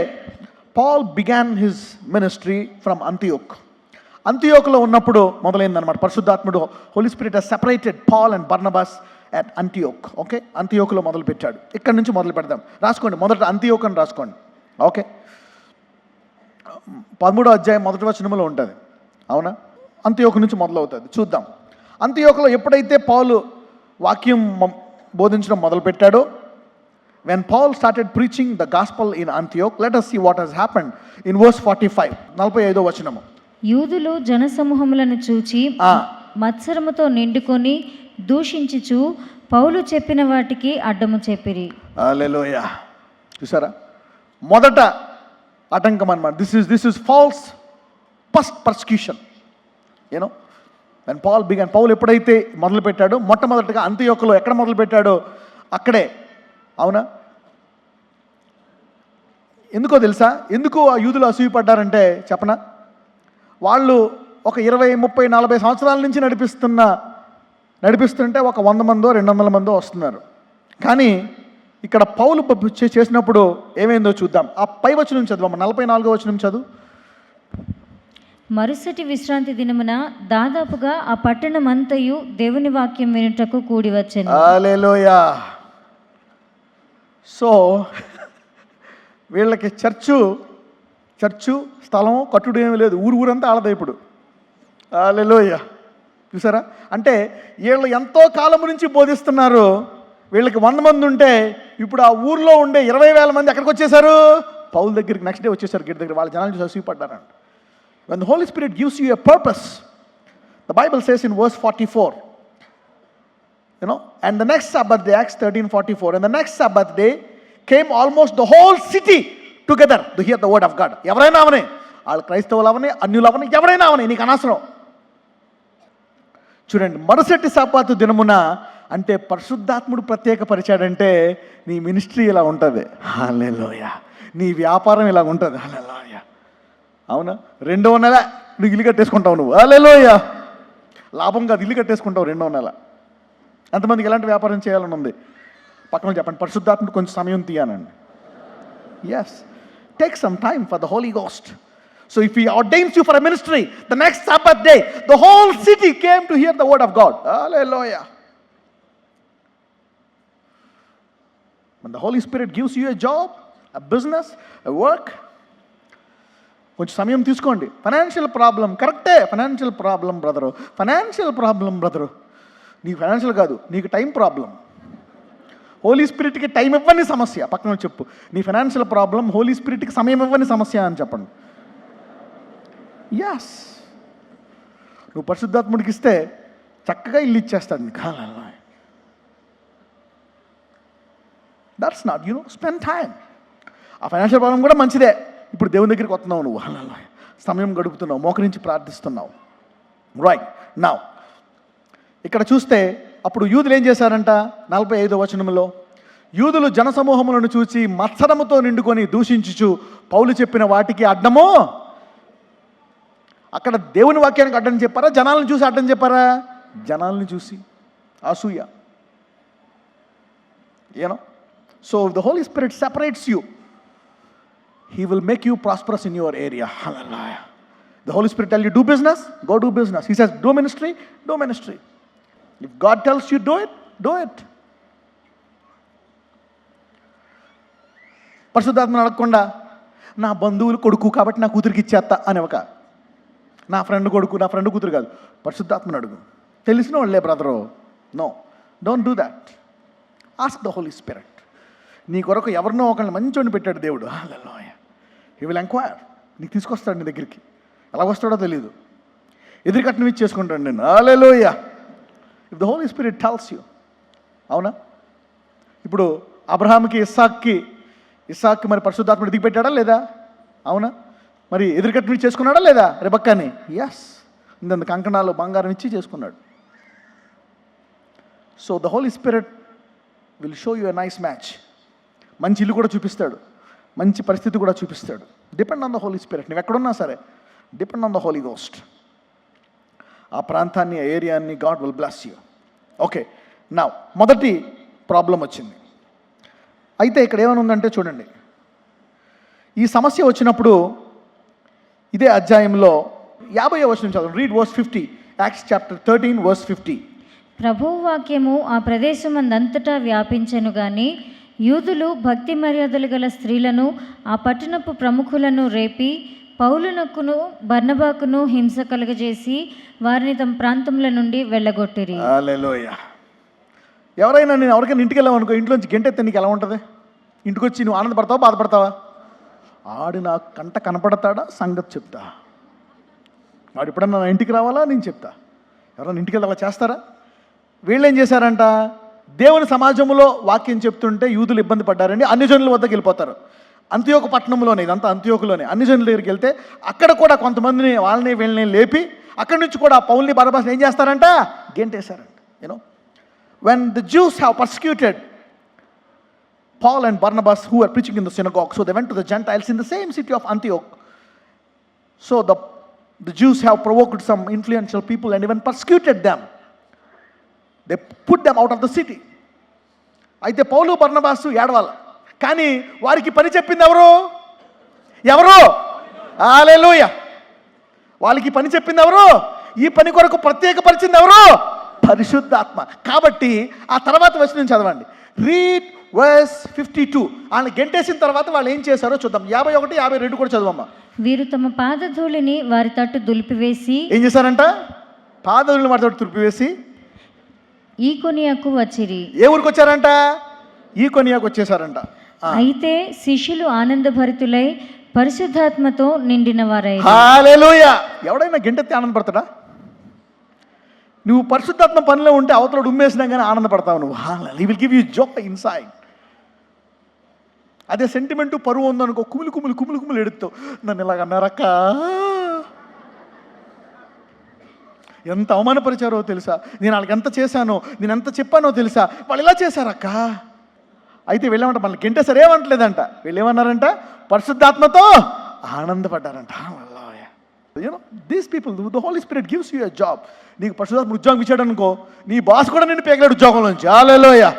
Speaker 1: Paul began his ministry from Antioch. అంతియోకులో ఉన్నప్పుడు మొదలైందనమాట. పరిశుద్ధాత్ముడు Holy Spirit has separated Paul and Barnabas at Antioch. Okay, అంతియోకులో మొదలు పెట్టాడు. ఇక్కడ నుంచి మొదలు పెడదాం. రాసుకోండి, మొదట అంతియోక్ అని రాసుకోండి. ఓకే, 13వ అధ్యాయం 1వ వచనంలో ఉంటుంది. అవునా? అంతియోకు నుంచి మొదలవుతుంది. చూద్దాం. అంతియోకులో ఎప్పుడైతే పౌలు వాక్యం బోధించడం మొదలుపెట్టాడో, when Paul started preaching the gospel in Antioch, let us see what has happened in verse 45. 45వ వచనము.
Speaker 2: యూదులు జనసమూహములను చూచి మత్సరముతో నిండుకొని దూషించుచు పౌలు చెప్పిన వాటికి అడ్డము చెప్పిరి.
Speaker 1: హల్లెలూయా. చూసారా? మొదట ఆటంకం అన్నమాట. This is Paul's first persecution. You know and Paul began. పౌలు ఎప్పుడైతే మొదలు పెట్టాడో, మొట్టమొదటిగా అంతియోకులో ఎక్కడ మొదలు పెట్టాడో అక్కడే. అవునా? ఎందుకో తెలుసా? ఎందుకు ఆ యూదులు అసూయపడ్డారంటే చెప్పనా? వాళ్ళు ఒక 20, 30, 40 సంవత్సరాల నుంచి నడిపిస్తుంటే ఒక 100 మందో 200 మందో వస్తున్నారు. కానీ ఇక్కడ పౌలు చేసినప్పుడు ఏమైందో చూద్దాం. ఆ పై వచనం చదువు. 44వ వచనం చదువు.
Speaker 2: మరుసటి విశ్రాంతి దినమున దాదాపుగా ఆ పట్టణమంతయు దేవుని వాక్యం వినుటకు కూడి వచ్చెను.
Speaker 1: హల్లెలూయా. సో వీళ్ళకి చర్చు స్థలం కట్టుడు ఏమీ లేదు. ఊరంతా ఆడదు ఇప్పుడు. హల్లెలూయా. చూసారా? అంటే వీళ్ళు ఎంతో కాలం నుంచి బోధిస్తున్నారు. వీళ్ళకి 100 మంది ఉంటే ఇప్పుడు ఆ ఊర్లో ఉండే 20,000 మంది ఎక్కడికి వచ్చేసారు? పౌల్ దగ్గరికి నెక్స్ట్ డే వచ్చేసారు గేట్ దగ్గర. వాళ్ళ జనాలు చూసి అసూయపడ్డారంట. When the Holy Spirit gives you a purpose, the Bible says in verse 44, and the next Sabbath day, Acts 13:44, and the next Sabbath day came almost the whole city together to hear the word of God. ఎవరైనా అవనే, వాళ్ళు క్రైస్తవులు అవనే, అన్యులు అవనే, ఎవరైనా అవనే, నీకు అనవసరం. చూడండి, మరుసటి సబ్బాతు దినమున అంటే పరిశుద్ధాత్ముడు ప్రత్యేకపరిచాడంటే నీ మినిస్ట్రీ ఇలా ఉంటుంది. హల్లెలూయా. నీ వ్యాపారం ఇలా ఉంటుంది. హల్లెలూయా. అవునా? 2వ నెల నువ్వు ఇల్లు కట్టేసుకుంటావు నువ్వు. హల్లెలూయా. లాభం కాదు, ఇల్లు కట్టేసుకుంటావు 2వ నెల. ఎంతమందికి ఎలాంటి వ్యాపారం చేయాలని ఉంది? పక్కన చెప్పండి, పరిశుద్ధాత్ముడు కొంచెం సమయం తీయానండి. Yes, take some time for the Holi Ghost. So if he ordains you for a ministry, the next sabbath day the whole city came to hear the word of God. హల్లెలూయా. When the Holy Spirit gives you a job, a business, a work, కొంచెం సమయం తీసుకోండి. Financial problem, కరెక్టే, financial problem brother, నీకు financial కాదు, నీకు time problem. Holi స్పిరిట్కి time ఇవ్వని సమస్య. పక్కన చెప్పు, నీ ఫైనాన్షియల్ ప్రాబ్లం హోలీ స్పిరిట్కి సమయం ఇవ్వని సమస్య అని చెప్పండి. ఎస్, నువ్వు పరిశుద్ధాత్ముడికి ఇస్తే చక్కగా ఇల్లు ఇచ్చేస్తాడు నీకు. That's not, spend time. ఆ ఫైనాన్షియల్ ప్రాబ్లం కూడా మంచిదే. ఇప్పుడు దేవుని దగ్గరికి వస్తున్నావు నువ్వు, సమయం గడుపుతున్నావు, మోకరించి ప్రార్థిస్తున్నావు. రైట్ నౌ ఇక్కడ చూస్తే అప్పుడు యూదులు ఏం చేశారంట? 45వ వచనంలో, యూదులు జనసమూహములను చూచి మత్సరముతో నిండుకొని దూషించుచు పౌలు చెప్పిన వాటికి అడ్డము. అక్కడ దేవుని వాక్యానికి అడ్డం చెప్పారా? జనాలను చూసి అడ్డం చెప్పారా? జనాలను చూసి అసూయ. So the Holi spirit separates you. He will make you prosperous in your area. Hallelujah. The Holy Spirit tell you do business, go do business. He says do ministry, do ministry. If God tells you do it, do it. పరిశుద్ధాత్మను అడగకుండా నా బంధువులు కొడుకు కాబట్టి నా కూతురికి ఇచ్చేస్తా అని ఒక, నా ఫ్రెండ్ కొడుకు, నా ఫ్రెండ్ కూతురు కాదు, పరిశుద్ధాత్మను అడుగు. తెలిసిన వాళ్ళే brother. No, don't do that. Ask the Holi spirit. నీ కొరకు ఎవరినో ఒకరిని మంచోడిని పెట్టాడు దేవుడు. హల్లెలూయా. He will enquire. నీకు తీసుకొస్తాడు నీ దగ్గరికి. ఎలా వస్తాడో తెలీదు. ఎదురుకట్నం ఇచ్చి చేసుకుంటాను నేను. Hallelujah. If the Holi spirit tells you. అవునా? ఇప్పుడు అబ్రహాంకి ఇస్సాక్కి మరి పరిశుద్ధాత్ముడు దిగిపెట్టాడా లేదా? అవునా? మరి ఎదురుకట్నం ఇచ్చి చేసుకున్నాడా లేదా రెబక్కాని? ఎస్. ఇంత కంకణాలు బంగారం ఇచ్చి చేసుకున్నాడు. So the Holi spirit will show you a nice match. మంచి ఇల్లు కూడా చూపిస్తాడు, మంచి పరిస్థితి కూడా చూపిస్తాడు. Depend on the Holi spirit. నువ్వు ఎక్కడున్నా సరే depend on the Holi ghost. ఆ ప్రాంతాన్ని, ఆ ఏరియాని god will bless you. Okay, నా మొదటి ప్రాబ్లం వచ్చింది. అయితే ఇక్కడ ఏమైనా ఉందంటే చూడండి, ఈ సమస్య వచ్చినప్పుడు ఇదే అధ్యాయంలో 50వ వచనం చదువు. Read verse 50. Acts chapter 13 verse 50.
Speaker 2: ప్రభువు వాక్యము ఆ ప్రదేశమందంతటా వ్యాపించెను గాని యూదులు భక్తి మర్యాదలు గల స్త్రీలను ఆ పట్టణపు ప్రముఖులను రేపి పౌలునకును బర్నబాకును హింస కలుగజేసి వారిని తమ ప్రాంతముల నుండి వెళ్ళగొట్టిరి.
Speaker 1: హల్లెలూయా. ఎవరైనా నేను ఎవరికైనా ఇంటికి వెళ్ళామనుకో, ఇంట్లోంచి గంటెత్తే నీకు ఎలా ఉంటుంది? ఇంటికి వచ్చి నువ్వు ఆనందపడతావా, బాధపడతావా? ఆడు నా కంట కనపడతాడా సంగతి చెప్తా. వాడు ఎప్పుడన్నా నా ఇంటికి రావాలా నేను చెప్తా. ఎవరైనా ఇంటికి వెళ్ళి అలా చేస్తారా? వీళ్ళు ఏం చేశారంట, దేవుని సమాజంలో వాక్యం చెప్తుంటే యూదులు ఇబ్బంది పడ్డారండి, అన్ని జనుల వద్దకు వెళ్ళిపోతారు. అంత్యోక పట్టణంలోనే, ఇదంతా అంత్యోకులోనే, అన్ని జనుల దగ్గరికి వెళ్తే అక్కడ కూడా కొంతమందిని వాళ్ళని వీళ్ళని లేపి అక్కడి నుంచి కూడా పౌల్ని బరబాస్ని ఏం చేస్తారంట, గెంటేశారంట. You know, when the Jews have persecuted Paul and Barnabas who were preaching in the synagogue, so they went to the Gentiles in the same city of Antioch. So the Jews have provoked some influential people and even persecuted them. They put them out of the city. అయితే పౌలు బర్నబాసు ఏడవాలి, కానీ వారికి పని చెప్పింది ఎవరు? హల్లెలూయా. వాళ్ళకి పని చెప్పింది ఎవరు? ఈ పని కొరకు ప్రత్యేకపరిచింది ఎవరు? పరిశుద్ధాత్మ. కాబట్టి ఆ తర్వాత వచనం చదవండి. Read verse 52. వాళ్ళని గెంటేసిన తర్వాత వాళ్ళు ఏం చేశారో చూద్దాం. 51, 52 కూడా చదవమ్మా.
Speaker 2: వీరు తమ పాదధూళిని వారి తట్టు దులిపివేసి
Speaker 1: ఏం చేశారంట? పాదధూళిని వారి తట్టు దులిపివేసి
Speaker 2: ఈకొనియాకు వచ్చిరి.
Speaker 1: ఏ ఊరికి వచ్చారంట? ఈకొనియాకు వచ్చేసారంట.
Speaker 2: అయితే శిష్యులు ఆనందభరితులై పరిశుద్ధాత్మతో నిండిన వారై.
Speaker 1: హల్లెలూయా. ఎవడైనా గెంటెత్తి ఆనందపడతాడా? నువ్వు పరిశుద్ధాత్మ పనిలో ఉంటే అవతల ఉమ్మేసినా కానీ ఆనందపడతావు నువ్వు. He will give you Joy inside. అదే సెంటిమెంటు పరువు ఉందనుకో, కుములు ఎడుతావు. నన్ను ఇలాగ అన్నారక్క, ఎంత అవమానపరిచారో తెలుసా, నేను వాళ్ళకి ఎంత చేశానో, నేను ఎంత చెప్పానో తెలుసా, వాళ్ళు ఇలా చేశారక్క. అయితే వీళ్ళేమంట, మనల్ని గెంటేసారు, ఏమంటలేదంట. వీళ్ళు ఏమన్నారంట? పరిశుద్ధాత్మతో ఆనందపడ్డారంట. You know, these people, the Holy Spirit gives you a job. నీకు పరిశుద్ధాత్మ ఉద్యోగం ఇచ్చాడు అనుకో, నీ బాస్ కూడా నిన్ను పేగలాడు ఉద్యోగం నుంచి. Hallelujah.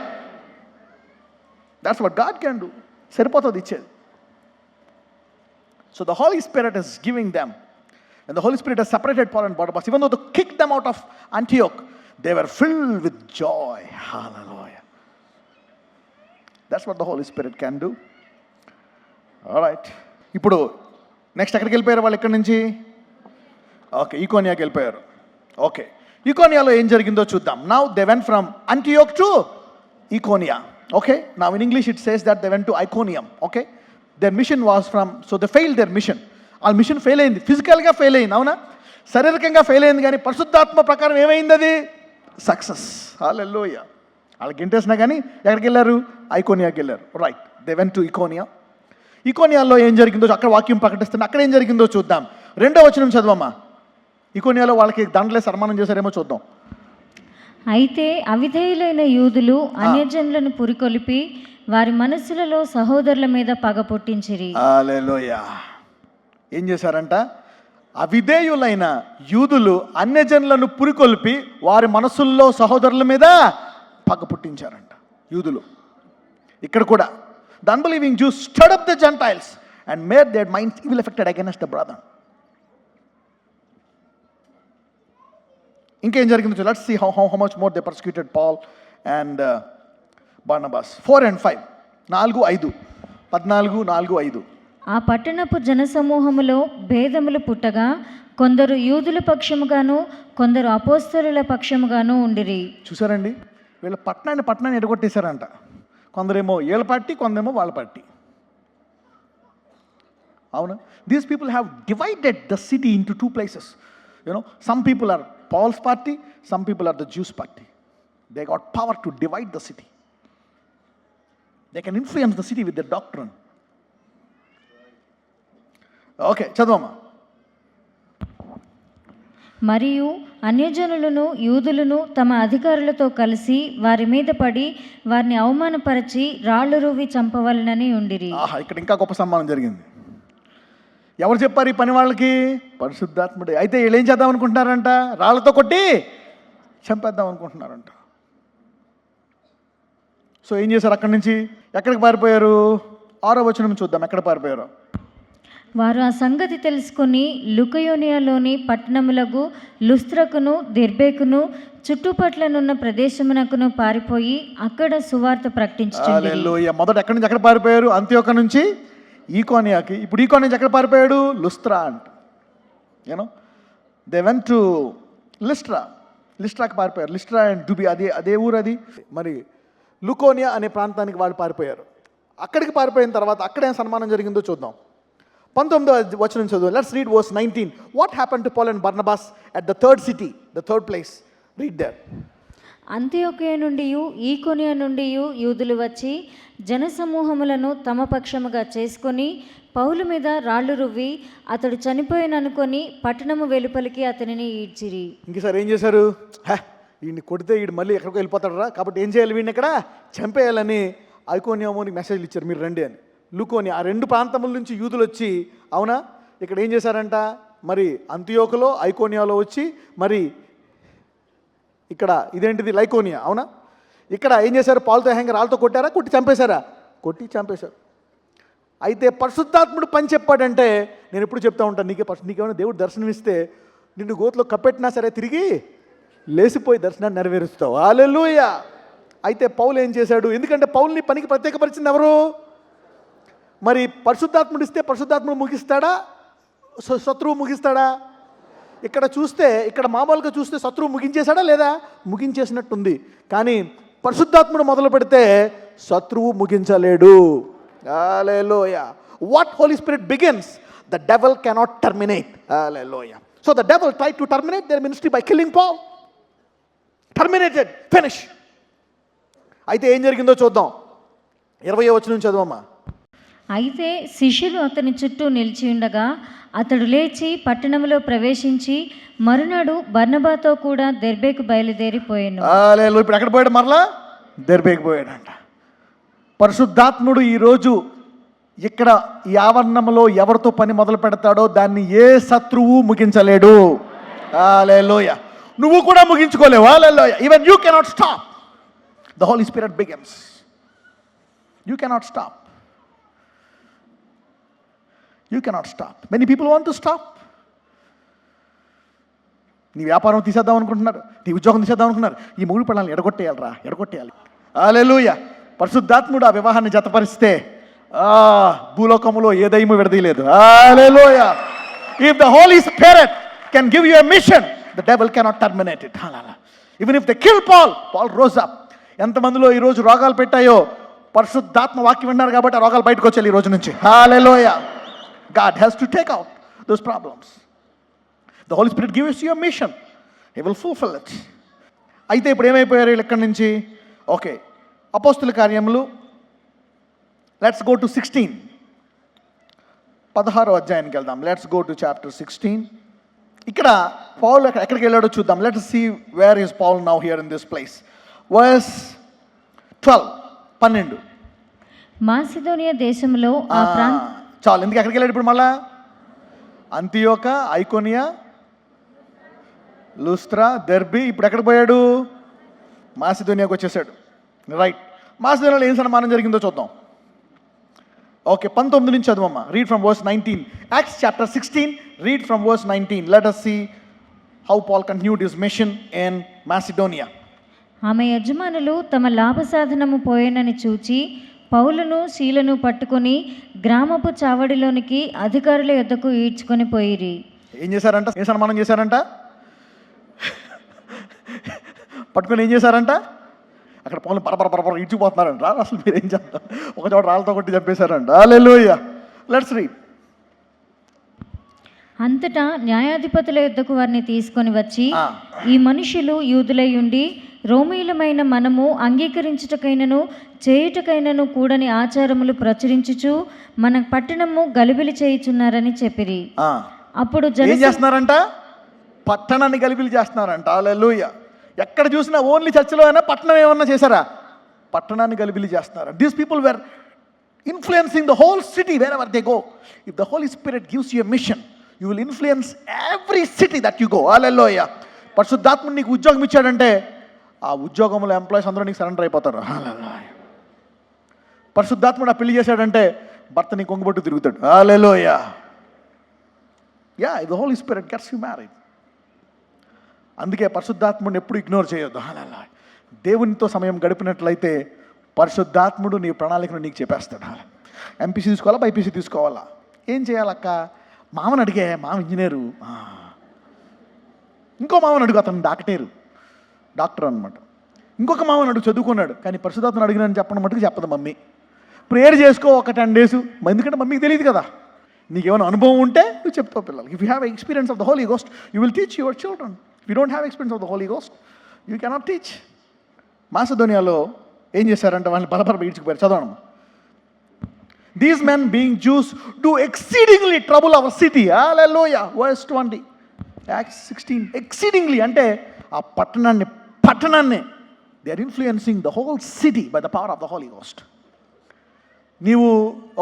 Speaker 1: That's what God can do. సరిపోతుంది ఇచ్చేది. So the Holi spirit is giving them. And the Holy Spirit has separated Paul and Barnabas. Even though they kicked them out of Antioch, they were filled with joy. Hallelujah. That's what the Holy Spirit can do. All right. ఇప్పుడు next ఎక్కడికి వెళ్ళిపోయారు వాళ్ళు? ఎక్కడి నుంచి? Okay, ఈకోనియాకి వెళ్ళిపోయారు. Okay, ఈకోనియాలో ఏం జరిగిందో చూద్దాం. Now they went from Antioch to Iconia. Okay, now in English it says that they went to Iconium. Okay, their mission was from, so they failed their mission. వాళ్ళ మిషన్ ఫెయిల్ అయింది, ఫిజికల్గా fail అయింది, అవునా, శారీరకంగా fail అయింది, కానీ పరిశుద్ధాత్మ ప్రకారం ఏమైంది? అది సక్సెస్. హల్లెలూయా. వాళ్ళకి ఇంట్రెస్ట్నా కానీ ఎక్కడికి వెళ్ళారు? ఐకోనియాకి వెళ్ళారు. Right, they went to Iconia. ఈకోనియాలో ఏం జరిగిందో అక్కడ వాక్యం ప్రకటిస్తుంది. అక్కడ ఏం జరిగిందో చూద్దాం. 2వ వచనం చదవమ్మా. ఈకోనియాలో వాళ్ళకి దండలే సన్మానం చేశారేమో చూద్దాం.
Speaker 2: అయితే అవిధేయులైన యూదులు అన్యజనులను పురికొలిపి వారి మనస్సులలో సహోదరుల మీద పగ పుట్టించిరి.
Speaker 1: హల్లెలూయా. ఏం చేశారంట? అవిధేయులైన యూదులు అన్యజనులను పురికొల్పి వారి మనస్సుల్లో సహోదరుల మీద పగ పుట్టించారంట యూదులు. ఇక్కడ కూడా the unbelieving Jews stirred up the Gentiles and made their minds evil affected against the brother. ఇంకేం జరిగిందో let's see how much more they persecuted Paul and Barnabas. 4 and 5. 4, 5. 14, 4, 5.
Speaker 2: ఆ పట్టణపు జనసమూహములో భేదములు పుట్టగా కొందరు యూదుల పక్షముగాను కొందరు అపోస్తలుల పక్షముగాను ఉండిరి.
Speaker 1: చూసారండి, వీళ్ళ పట్టణాన్ని ఎడగొట్టేశారంట. కొందరేమో వీళ్ళ పార్టీ, కొందరేమో వాళ్ళ పార్టీ. అవును, these people have divided the city into 2 places. some people are Paul's party, some people are the Jews' party. They got power to divide the city. They can influence the city with their doctrine. Okay, చదవమ్మా.
Speaker 2: మరియు అన్యజనులను యూదులను తమ అధికారులతో కలిసి వారి మీద పడి వారిని అవమానపరచి రాళ్ళు రువ్వి చంపవలనని ఉండిరి.
Speaker 1: ఇక్కడ ఇంకా గొప్ప సన్మానం జరిగింది. ఎవరు చెప్పారు ఈ పని వాళ్ళకి? పరిశుద్ధాత్ముడే. అయితే వీళ్ళు ఏం చేద్దాం అనుకుంటున్నారంట? రాళ్లతో కొట్టి చంపేద్దాం అనుకుంటున్నారంట. సో ఏం చేశారు? అక్కడి నుంచి ఎక్కడికి పారిపోయారు? 6వ వచనం చూద్దాం, ఎక్కడ పారిపోయారు.
Speaker 2: వారు ఆ సంగతి తెలుసుకుని లుకయోనియాలోని పట్టణములకు లుస్త్రకును దెర్బేకును చుట్టుపట్లనున్న ప్రదేశమునకును పారిపోయి అక్కడ సువార్త ప్రకటించుచుండిరి.
Speaker 1: హల్లెలూయా. మొదట ఎక్కడి నుంచి ఎక్కడ పారిపోయారు? అంతియోక నుంచి ఈకోనియాకి. ఇప్పుడు ఈకోనియా నుంచి ఎక్కడ పారిపోయాడు? లుస్త్రా అంట. దే వెంట్ టు లిస్ట్రాకి పారిపోయారు. లిస్ట్రా అండ్ డుబి, అదే ఊరు అది. మరి లుకోనియా అనే ప్రాంతానికి వాళ్ళు పారిపోయారు. అక్కడికి పారిపోయిన తర్వాత అక్కడేం సన్మానం జరిగిందో చూద్దాం. 19వ వచనం చదువు. Let's read verse 19. What happened to Paul and Barnabas at the third city, the third place? Read there.
Speaker 2: అంతియోకియ నుండి ఈకొనియా నుండి యూదులు వచ్చి జనసమూహములను తమ పక్షముగా చేసుకొని పౌలు మీద రాళ్ళు రువ్వి అతడు చనిపోయిననుకొని పట్టణము వెలుపలికి అతనిని ఈడ్చిరి.
Speaker 1: ఇంకసారి ఏం చేశారు? వీడిని కొడితే వీడు మళ్ళీ ఎక్కడికో వెళ్ళిపోతాడరా, కాబట్టి ఏం చేయాలి? వీడిని ఇక్కడ చంపేయాలని ఐకోనియామోనికి మెసేజ్లు ఇచ్చారు, మీరు రండి అని. లుకోనియా, ఆ 2 ప్రాంతముల నుంచి యూదులు వచ్చి, అవునా, ఇక్కడ ఏం చేశారంట? మరి అంతియోకులో ఐకోనియాలో వచ్చి, మరి ఇక్కడ ఇదేంటిది లైకోనియా, అవునా, ఇక్కడ ఏం చేశారు? పాలుతో హ్యాంగర్ రాళ్ళతో కొట్టారా? కొట్టి చంపేశారా? కొట్టి చంపేశారు. అయితే పరిశుద్ధాత్ముడు పని చెప్పాడంటే, నేను ఎప్పుడు చెప్తా ఉంటాను, నీకేమైనా దేవుడు దర్శనమిస్తే నిన్ను గోతులో కప్పెట్టినా సరే తిరిగి లేసిపోయి దర్శనాన్ని నెరవేరుస్తావు. హల్లెలూయా. అయితే పౌలు ఏం చేశాడు? ఎందుకంటే పౌల్ని పనికి ప్రత్యేకపరిచింది ఎవరు? మరి పరిశుద్ధాత్ముడు ఇస్తే పరిశుద్ధాత్ముడు ముగిస్తాడా, శత్రువు ముగిస్తాడా? ఇక్కడ చూస్తే, ఇక్కడ మామూలుగా చూస్తే శత్రువు ముగించేశాడా లేదా? ముగించేసినట్టుంది. కానీ పరిశుద్ధాత్ముడు మొదలు పెడితే శత్రువు ముగించలేడు. Hallelujah. What holy spirit begins, the devil cannot terminate. Hallelujah. So the devil tried to terminate their ministry by killing Paul. Terminated, finish. అయితే ఏం జరిగిందో చూద్దాం. 20వ వచనం చదవమ్మా.
Speaker 2: అయితే శిష్యులు అతని చుట్టూ నిలిచి ఉండగా అతడు లేచి పట్టణంలో ప్రవేశించి మరునాడు బర్నబాతో కూడా దెర్బేకు బయలుదేరిపోయాను.
Speaker 1: ఇప్పుడు ఎక్కడ పోయాడు? మరలా దెర్బేకు పోయాడంట. పరిశుద్ధాత్ముడు ఈరోజు ఇక్కడ ఈ ఆవరణంలో ఎవరితో పని మొదలు పెడతాడో దాన్ని ఏ శత్రువు ముగించలేడు. హల్లెలూయా. నువ్వు కూడా ముగించుకోలేవు. Hallelujah. Even you cannot stop. The Holi spirit begins. You cannot stop. You cannot stop. Many people want to stop. నీ వ్యాపారం తీసేద్దాం అనుకుంటున్నారు, నీ ఉద్యోగం తీసేద్దాం అనుకుంటున్నారు. ఈ 3 పళ్ళని ఎడగొట్టేయాలి. హల్లెలూయా. పరిశుద్ధాత్ముడు ఆ వివాహాన్ని జతపరిస్తే భూలోకములో ఏ దయ్యము విడదీయలేదు. హల్లెలూయా. If the Holy Spirit can give you a mission, the devil cannot terminate it. Hallelujah. Even if they kill Paul rose up. ఎంతమందిలో ఈరోజు రోగాలు పెట్టాయో పరిశుద్ధాత్మ వాక్యం విన్నారు కాబట్టి ఆ రోగాలు బయటకు వచ్చాయి ఈ రోజు నుంచి. హల్లెలూయా. God has to take out those problems. The Holy Spirit gives you a mission. He will fulfill it. అయితే ఇప్పుడు ఏమైపోయారు వీళ్ళు ఇక్కడి నుంచి? ఓకే, అపోస్తుల కార్యములు, లెట్స్ గో టు 16. 16వ అధ్యాయానికి వెళ్దాం. Let's go to chapter 16. ఇక్కడ పౌలు ఎక్కడికి వెళ్ళాడో చూద్దాం. Let's see where is Paul now here in this place. Verse 12.
Speaker 2: Macedonia దేశంలో ఆ
Speaker 1: చాలు. ఎందుకు ఎక్కడికి వెళ్ళాడు ఇప్పుడు? మళ్ళా అంతియోక, ఐకోనియా, లుస్త్రా, దెర్బీ. ఇప్పుడు ఎక్కడికి పోయాడు? మాసిదోనియాకి వచ్చేసాడు. రైట్. మాసిదోనియాలో ఏం సన్మానం జరిగిందో చూద్దాం. ఓకే, 19 నుంచి చదవమ్మా. Read from verse 19. Acts chapter 16, read from verse 19. Let us see how Paul continued his mission in Macedonia.
Speaker 2: ఆమె యజమానులు తమ లాభ సాధనము పోయేనని చూచి పౌలును శీలను పట్టుకొని గ్రామపు చావడిలోనికి అధికారుల యొద్దకు ఈడ్చుకొని పోయిరి.
Speaker 1: ఏం చేశారంట? ఏం సన్మానం చేశారంట? పట్టుకొని ఏం చేశారంట? అక్కడ పౌలు పరపర ఈడ్చిపోతున్నారంట. అసలు మీరు ఏం చేస్తారు? ఒక చోట రాళ్ళతో కొట్టి చంపేశారంట. హల్లెలూయా. Let's read.
Speaker 2: అంతటా న్యాయాధిపతుల యొద్దకు వారిని తీసుకొని వచ్చి,
Speaker 1: ఆ.
Speaker 2: ఈ మనుషులు యూదులై ఉండి రోమీయులమైన మనము అంగీకరించుటకైనను చేయుటకైనను కూడని ఆచారములు ప్రచురించుచు మన పట్టణము గలిబిలి చేయుచున్నారని చెప్పిరి. అప్పుడు
Speaker 1: ఏం చేస్తున్నారంట? పట్టణాన్ని గలిబిలి చేస్తున్నారంట. హల్లెలూయా. ఎక్కడ చూసినా ఓన్లీ చర్చిలో అయినా పట్టణం ఏమన్నా చేశారా? పట్టణాన్ని గలిబిలి చేస్తున్నారు. These people were influencing the whole city wherever they go. If the Holi spirit gives you a mission, you will influence every city that you go. Hallelujah. పరిశుద్ధాత్ముడు నీకు ఉద్యోగం ఇచ్చాడంటే ఆ ఉద్యోగంలో ఎంప్లాయీస్ అందరూ నీకు సరెండర్ అయిపోతారు. హల్లెలూయా. పరిశుద్ధాత్ముడు ఆ పెళ్లి చేశాడంటే భర్త నీ కొంగుబట్టు తిరుగుతాడు. Hallelujah. Yeah, the Holi spirit gets you married. అందుకే పరిశుద్ధాత్ముడిని ఎప్పుడు ఇగ్నోర్ చేయొద్దు. హల్లెలూయా. దేవునితో సమయం గడిపినట్లయితే పరిశుద్ధాత్ముడు నీ ప్రణాళికను నీకు చెప్పేస్తాడు. ఎంపీసీ తీసుకోవాలా, బైపీసీ తీసుకోవాలా, ఏం చేయాలక్క? మామని అడిగే, మామ ఇంజనీరు. ఇంకో మామని అడుగు, అతను డాక్టర్ అనమాట. ఇంకొక మామని అడుగు, చదువుకున్నాడు. కానీ పరిశుద్ధాత్మను అడిగినని చెప్పడం మటుకు చెప్పదు మమ్మీ. ప్రేయర్ చేసుకో ఒక 10 days, ఎందుకంటే మమ్మీకి తెలియదు కదా. నీకేమైనా అనుభవం ఉంటే నువ్వు చెప్తావు పిల్లలకి. If you have experience of the Holi ghost, you will teach your children. If you don't have experience of the Holi ghost, you cannot teach. మాసిదోనియాలో ఏం చేశారంటే వాళ్ళని బలబల ఈడ్చుకుపోయారు. చదవడం. These men being Jews do exceedingly trouble our city. Hallelujah. Verse 20. Acts 16. Exceedingly అంటే ఆ పట్టణాన్ని they are influencing the whole city by the power of the Holy Ghost. నీవు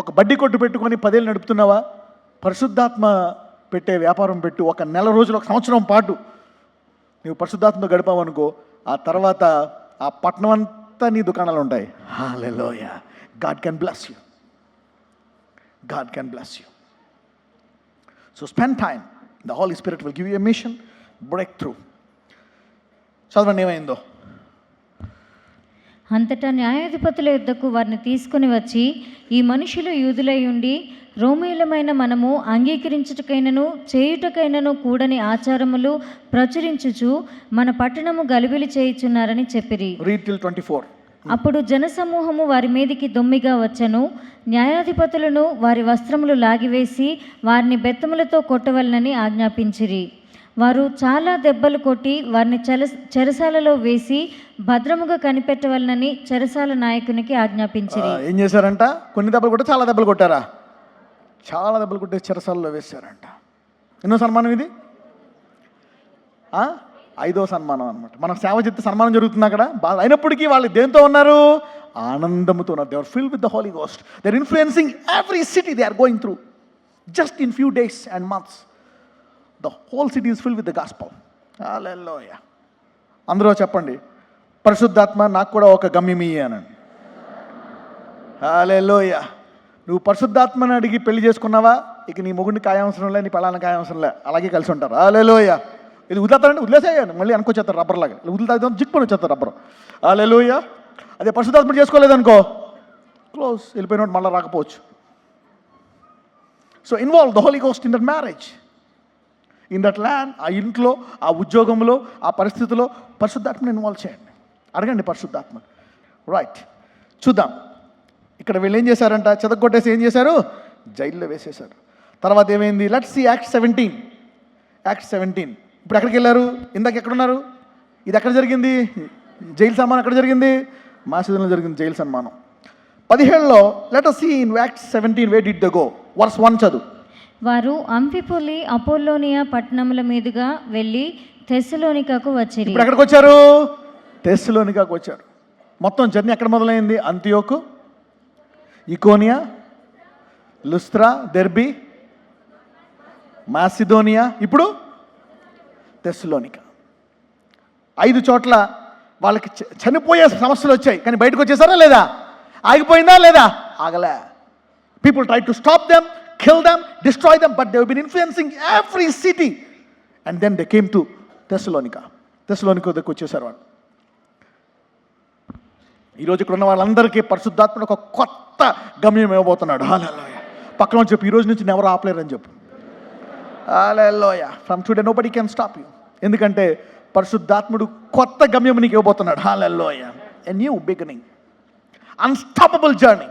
Speaker 1: ఒక బడ్డీ కొట్టు పెట్టుకొని 10 ఏళ్ళు నడుపుతున్నావా? పరిశుద్ధాత్మ పెట్టే వ్యాపారం పెట్టు. ఒక నెల రోజులు, ఒక సంవత్సరం పాటు నీవు పరిశుద్ధాత్మతో గడిపావు అనుకో, ఆ తర్వాత ఆ పట్టణం అంతా నీ దుకాణాలు ఉంటాయి. హల్లెలూయా. God can bless you. God can bless you. So spend time. The Holy Spirit will give you a mission, breakthrough. చదవండి ఏమైందో.
Speaker 2: అంతటా న్యాయాధిపతుల యొద్దకు వారిని తీసుకుని వచ్చి, ఈ మనుషులు యూదులై ఉండి రోమీయులమైన మనము అంగీకరించుటకైనను చేయుటకైనను కూడని ఆచారములు ప్రచురించుచు మన పట్టణము గలిబిలి చేయుచున్నారని చెప్పిరి.
Speaker 1: Read till 24.
Speaker 2: అప్పుడు జనసమూహము వారి మీదికి దొమ్మిగా వచ్చెను. న్యాయాధిపతులను వారి వస్త్రములు లాగివేసి వారిని బెత్తములతో కొట్టవలనని ఆజ్ఞాపించిరి. వారు చాలా దెబ్బలు కొట్టి వారిని చెరసాలలో వేసి భద్రముగా కనిపెట్టవలనని చెరసాల నాయకునికి ఆజ్ఞాపించిరి.
Speaker 1: ఏం చేశారంట? కొన్ని దెబ్బలు కొట్టి చాలా దెబ్బలు కొట్టారా? చాలా దెబ్బలు కొట్టి చెరసాలలో వేశారంట. ఎన్నో సన్మానం ఇది? 5వ సన్మానం అనమాట. మన సేవ చేస్తే సన్మానం జరుగుతుంది అక్కడ. అయినప్పటికీ వాళ్ళు దేంతో ఉన్నారు? ఆనందంతో ఉన్నారు. They are filled with the Holi ghost. They are influencing every city they are going through. Just in few days and months the whole city is filled with the gospel. Hallelujah. అందరూ చెప్పండి, పరిశుద్ధాత్మ నాకు కూడా ఒక గమ్యం ఇయ్యి అనండి. హల్లెలూయా. నువ్వు పరిశుద్ధాత్మని అడిగి పెళ్లి చేసుకున్నావా, ఇక నీ మొగుడిని కాయవసరంలే, నీ పెళ్ళాన్ని కాయవసరంలే, అలాగే కలిసి ఉంటారు. హల్లెలూయా. ఇది వదిలేస్తారంటే వదిలేసేయాలి, మళ్ళీ అనుకొచ్చేస్తారు రబ్బర్ లాగా. వదిలేతా జిక్కుని వచ్చేస్తారు రబ్బర్. హల్లెలూయా. అదే పరిశుద్ధాత్మ చేసుకోలేదనుకో, క్లోజ్, వెళ్ళిపోయినట్టు మళ్ళీ రాకపోవచ్చు. So involve the Holi ghost in that marriage, in that land. ఆ ఇంట్లో, ఆ ఉద్యోగంలో, ఆ పరిస్థితిలో పరిశుద్ధాత్మని ఇన్వాల్వ్ చేయండి. అడగండి పరిశుద్ధాత్మ. రైట్, చూద్దాం. ఇక్కడ వీళ్ళు ఏం చేశారంట? చెదగొట్టేసి ఏం చేశారు? జైల్లో వేసేశారు. తర్వాత ఏమైంది? Let's see Acts 17. Acts 17. ఇప్పుడు ఎక్కడికి వెళ్ళారు? ఇందాక ఎక్కడున్నారు? ఇది ఎక్కడ జరిగింది? జైలు సన్మానం ఎక్కడ జరిగింది? మాసిదోనియాలో జరిగింది జైలు సన్మానం. 17లో let us see in Acts 17 where did they go. Verse 1 చదువు.
Speaker 2: వారు అంఫిపొలి అపోల్లోనియా పట్టణముల మీదుగా వెళ్ళి తెస్సలోనికకు వచ్చిరి.
Speaker 1: ఇప్పుడు ఎక్కడికి వచ్చారు? తెస్సలోనికకు వచ్చారు. మొత్తం జర్నీ ఎక్కడ మొదలైంది? అంతియోకు, ఇకోనియా, లుస్త్రా, దెర్బీ, మాసిదోనియా, ఇప్పుడు తెస్సలోనిక. 5 చోట్ల వాళ్ళకి చనిపోయే సమస్యలు వచ్చాయి, కానీ బయటకు వచ్చేసారా లేదా? ఆగిపోయిందా లేదా? ఆగలే. People try to stop them, kill them, destroy them, but they have been influencing every city. And then they came to Thessalonica. Thessalonica దగ్గరికి వచ్చేసారు వాళ్ళు. ఈరోజు ఇక్కడ ఉన్న వాళ్ళందరికీ పరిశుద్ధాత్మ ఒక కొత్త గమ్యం ఇవ్వబోతున్నాడు. హల్లెలూయా. పక్కన చెప్పు, ఈరోజు నుంచి ఎవరు ఆపలేరు అని చెప్పు. Hallelujah. From today nobody can stop you. ఎందుకంటే పరిశుద్ధాత్ముడు కొత్త గమ్యం నీకు ఇవ్వబోతున్నాడు. Hallelujah. A new beginning, unstoppable journey.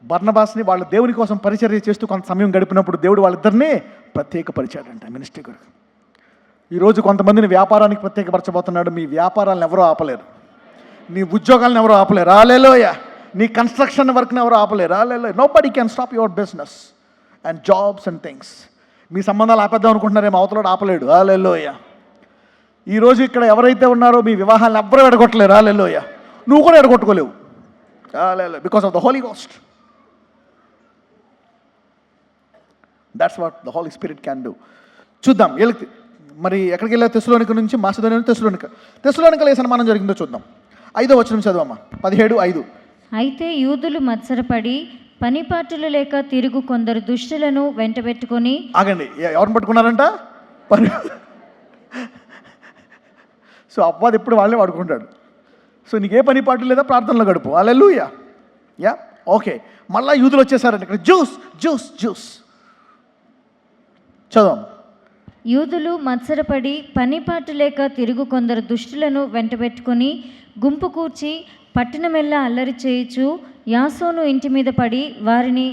Speaker 1: బర్నబాస్ని వాళ్ళ దేవుని కోసం పరిచర్య చేస్తూ కొంత సమయం గడిపినప్పుడు దేవుడు వాళ్ళిద్దరినీ ప్రత్యేకపరిచాడంట మినిస్ట్రీ కొరకు. ఈరోజు కొంతమందిని వ్యాపారానికి ప్రత్యేకపరచబోతున్నాడు. మీ వ్యాపారాలను ఎవరో ఆపలేరు, నీ ఉద్యోగాలను ఎవరో ఆపలేరు. హల్లెలూయా. నీ కన్స్ట్రక్షన్ వర్క్ని ఎవరో ఆపలేరు. Hallelujah. Nobody can stop your business and jobs and things. మీ సంబంధాలు ఆపేద్దాం అనుకుంటున్నారేమో, అవతలోడు ఆపలేడు. హల్లెలూయా. ఈరోజు ఇక్కడ ఎవరైతే ఉన్నారో మీ వివాహాలను ఎవ్వరూ ఎడగొట్టలేరు. హల్లెలూయా. నువ్వు కూడా ఎడగొట్టుకోలేవు. Hallelujah. Because of the Holi ghost. That's what the Holi spirit can do. చూద్దాం వీళ్ళకి మరి ఎక్కడికి వెళ్ళారు. తెస్సలోనిక నుంచి మాసిదోనియా, తెస్సలోనికలో ఏ సన్మానం జరిగిందో చూద్దాం. 5వ వచనం చదవమ్మా. 17:5.
Speaker 2: అయితే యూదులు మత్సరపడి పనిపాటులు లేక తిరుగు కొందరు దుష్టులను వెంటబెట్టుకొని.
Speaker 1: ఆగండి, ఎవరిని పట్టుకున్నారంట? సో అపవాది ఎప్పుడు వాళ్ళే వాడుకుంటాడు. సో నీకే పని పాటు లేదా, ప్రార్థనలో గడుపు. హల్లెలూయా. Yeah, okay. మళ్ళా యూదులు వచ్చేసారండి ఇక్కడ. జ్యూస్ చదవం.
Speaker 2: యూదులు మత్సరపడి పనిపాటు లేక తిరుగు కొందరు దుష్టులను వెంటబెట్టుకొని గుంపు కూర్చి పట్టణమెల్లా అల్లరి చేయుచు యాసోను ఇంటి మీద పడి వారిని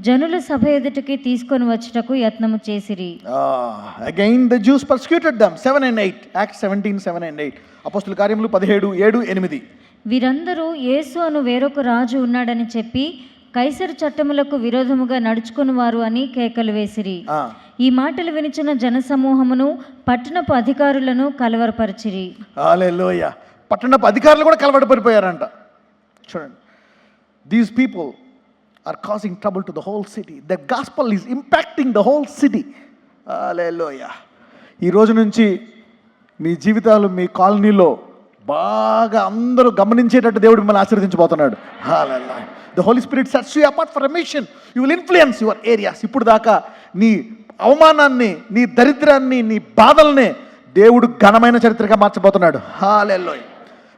Speaker 2: జనుల సభ ఎదుటికి తీసుకొని వచ్చుటకు యత్నము చేసిరి.
Speaker 1: Again the juice persecuted them. 7 and 8. Acts 17, 7 and 8. అపోస్తుల కార్యములు 17, 7, 8.
Speaker 2: వీరందరూ యేసు అను వేరొక రాజు ఉన్నాడని చెప్పి కైసరు చట్టములకు విరోధముగా నడుచుకుని వారు అని కేకలు వేసిరి. ఈ మాటలు వినిచిన జనసమూహమును పట్టణపు అధికారులను కలవరపరిచిరి.
Speaker 1: హల్లెలూయా. పట్టణపు అధికారులు కూడా కలవరపడిపోయారంట. చూడండి, these people are causing trouble to the whole city. The gospel is impacting the whole city. Hallelujah. ఈ రోజు నుంచి మీ జీవితాలు మీ కాలనీలో బాగా అందరూ గమనించేటట్టు దేవుడు మిమ్మల్ని ఆశీర్వదించబోతున్నాడు. Hallelujah. The Holy Spirit sets you apart for a mission. You will influence your areas. ఇప్పుడు దాకా నీ అవమానాన్ని, నీ దరిద్రాన్ని, నీ బాధల్ని దేవుడు ఘనమైన చరిత్రగా మార్చబోతున్నాడు. Hallelujah.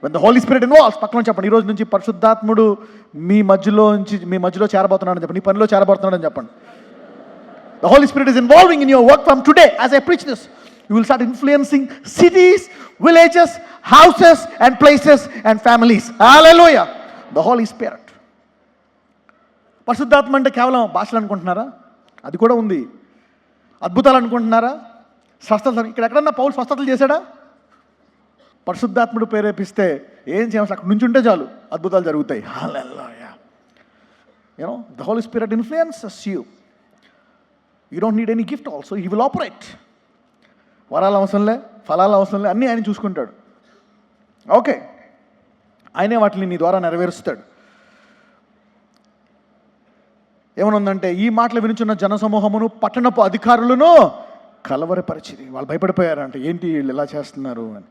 Speaker 1: When the Holy Spirit involves, పక్కన చెప్పండి, ఈ రోజు నుంచి పరిశుద్ధాత్ముడు మీ మధ్యలో చేరబోతున్నాడని చెప్పండి, నీ పనిలో చేరబోతున్నాడని చెప్పండి. The Holy Spirit is involving in your work from today. As I preach this, you will start influencing cities, villages, houses and places and families. Hallelujah. The Holy Spirit. పరిశుద్ధాత్మ అంటే కేవలం భాషలు అనుకుంటున్నారా? అది కూడా ఉంది. అద్భుతాలు అనుకుంటున్నారా? స్వస్థత. ఇక్కడ ఎక్కడన్నా పౌలు స్వస్థతలు చేశాడా? పరిశుద్ధాత్ముడు ప్రేరేపిస్తే ఏం చేయాలి, అక్కడ నుంచి ఉంటే చాలు అద్భుతాలు జరుగుతాయి. హల్లెలూయా. You know, the Holy Spirit influences you. You don't need any gift also. He will operate. వరాల అవసరంలే, ఫలాల అవసరంలే, అన్నీ ఆయన చూసుకుంటాడు. ఓకే, ఆయనే వాటిని నీ ద్వారా నెరవేరుస్తాడు. ఏమనుందంటే, ఈ మాటలు వినుచున్న జనసమూహమును పట్టణపు అధికారులను కలవరపరిచింది. వాళ్ళు భయపడిపోయారంట, ఏంటి వీళ్ళు ఇలా చేస్తున్నారు అని.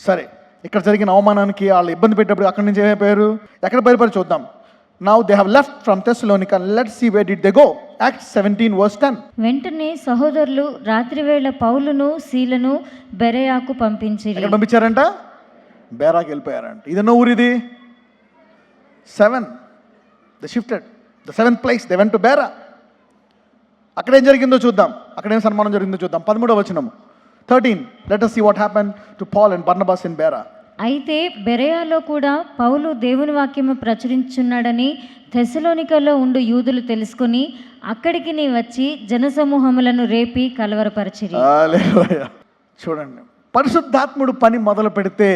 Speaker 1: సరే, ఇక్కడ జరిగిన అవమానానికి వాళ్ళు ఇబ్బంది పెట్టేప్పుడు అక్కడి నుంచి ఏమైపోయారు, ఎక్కడ బయలుపరి చూద్దాం. Now they have left from Thessalonica. Let's see where did they go. Acts 17 verse 10.
Speaker 2: వెంటనే సహోదరులు రాత్రివేళ పౌలును సీలను బెరయాకు పంపించిరి.
Speaker 1: ఎక్కడ పంపించారంట? బెరాకి వెళ్ళిపోయారంట. ఇదన్న ఊరిది 7. They shifted. The 7th place they went to Bera. అక్కడ ఏం జరిగిందో చూద్దాం, అక్కడ ఏం సన్మానం జరిగిందో చూద్దాం. 13వ వచనం 13. Let us see what happened to Paul and Barnabas in Bera.
Speaker 2: అయితే బెరయాలో కూడా పౌలు దేవుని వాక్యము ప్రచురించున్నాడని తెస్సలోనికలో ఉండు యూదులు తెలుసుకుని అక్కడికి వచ్చి జనసమూహములను రేపి కలవరపరిచిరి.
Speaker 1: హల్లెలూయా. చూడండి, పరిశుద్ధాత్ముడు పని మొదలు పెడితే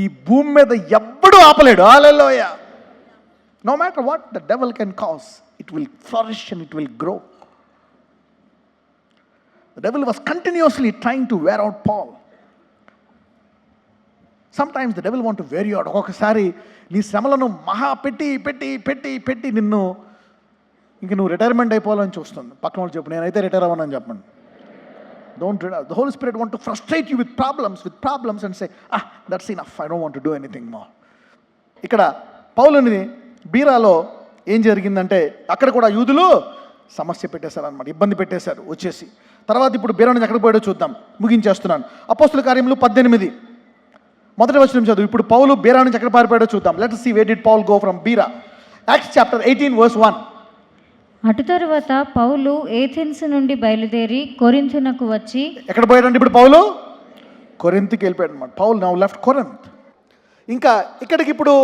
Speaker 1: ఈ భూమి మీద ఎవ్వడూ ఆపలేడు. హల్లెలూయా. No matter what the devil can cause, it will flourish and it will grow. The devil was continuously trying to wear out Paul. Sometimes the devil want to wear you out. ఒకసారి నీ శ్రమలను మహా పెట్టి పెట్టి పెట్టి పెట్టి నిన్ను ఇంక నువ్వు రిటైర్మెంట్ అయిపోవాలని చూస్తుంది. పక్కన వాళ్ళు చెప్పు, నేనైతే రిటైర్ అవ్వనని చెప్పండి. Don't retire. The Holy Spirit want to frustrate you with problems and say, that's enough. I don't want to do anything more. ఇక్కడ పౌలుని బీరాలో ఏం జరిగిందంటే, అక్కడ కూడా యూదులు సమస్య పెట్టేశారు అనమాట, ఇబ్బంది పెట్టేశారు వచ్చేసి. తర్వాత ఇప్పుడు బీరా నుంచి ఎక్కడికి పోయాడో చూద్దాం, ముగించేస్తున్నాను. అపోస్తుల కార్యములు 18 మొదటి వచనం చదువు. ఇప్పుడు పౌలు బీరా నుంచి ఎక్కడ పారిపోయాడో చూద్దాం. Let us see where did Paul go from Bera. Acts chapter 18 verse 1.
Speaker 2: అటు తరువాత పౌలు ఏథెన్స్ నుండి బయలుదేరి కొరింథునకు వచ్చి.
Speaker 1: ఎక్కడ పోయాడంటే ఇప్పుడు పౌలు కొరింథుకి వెళ్ళిపోయాడు అనమాట. పౌలు నౌ లెఫ్ట్ కొరింథ్. ఇంకా ఇక్కడికి ఇప్పుడు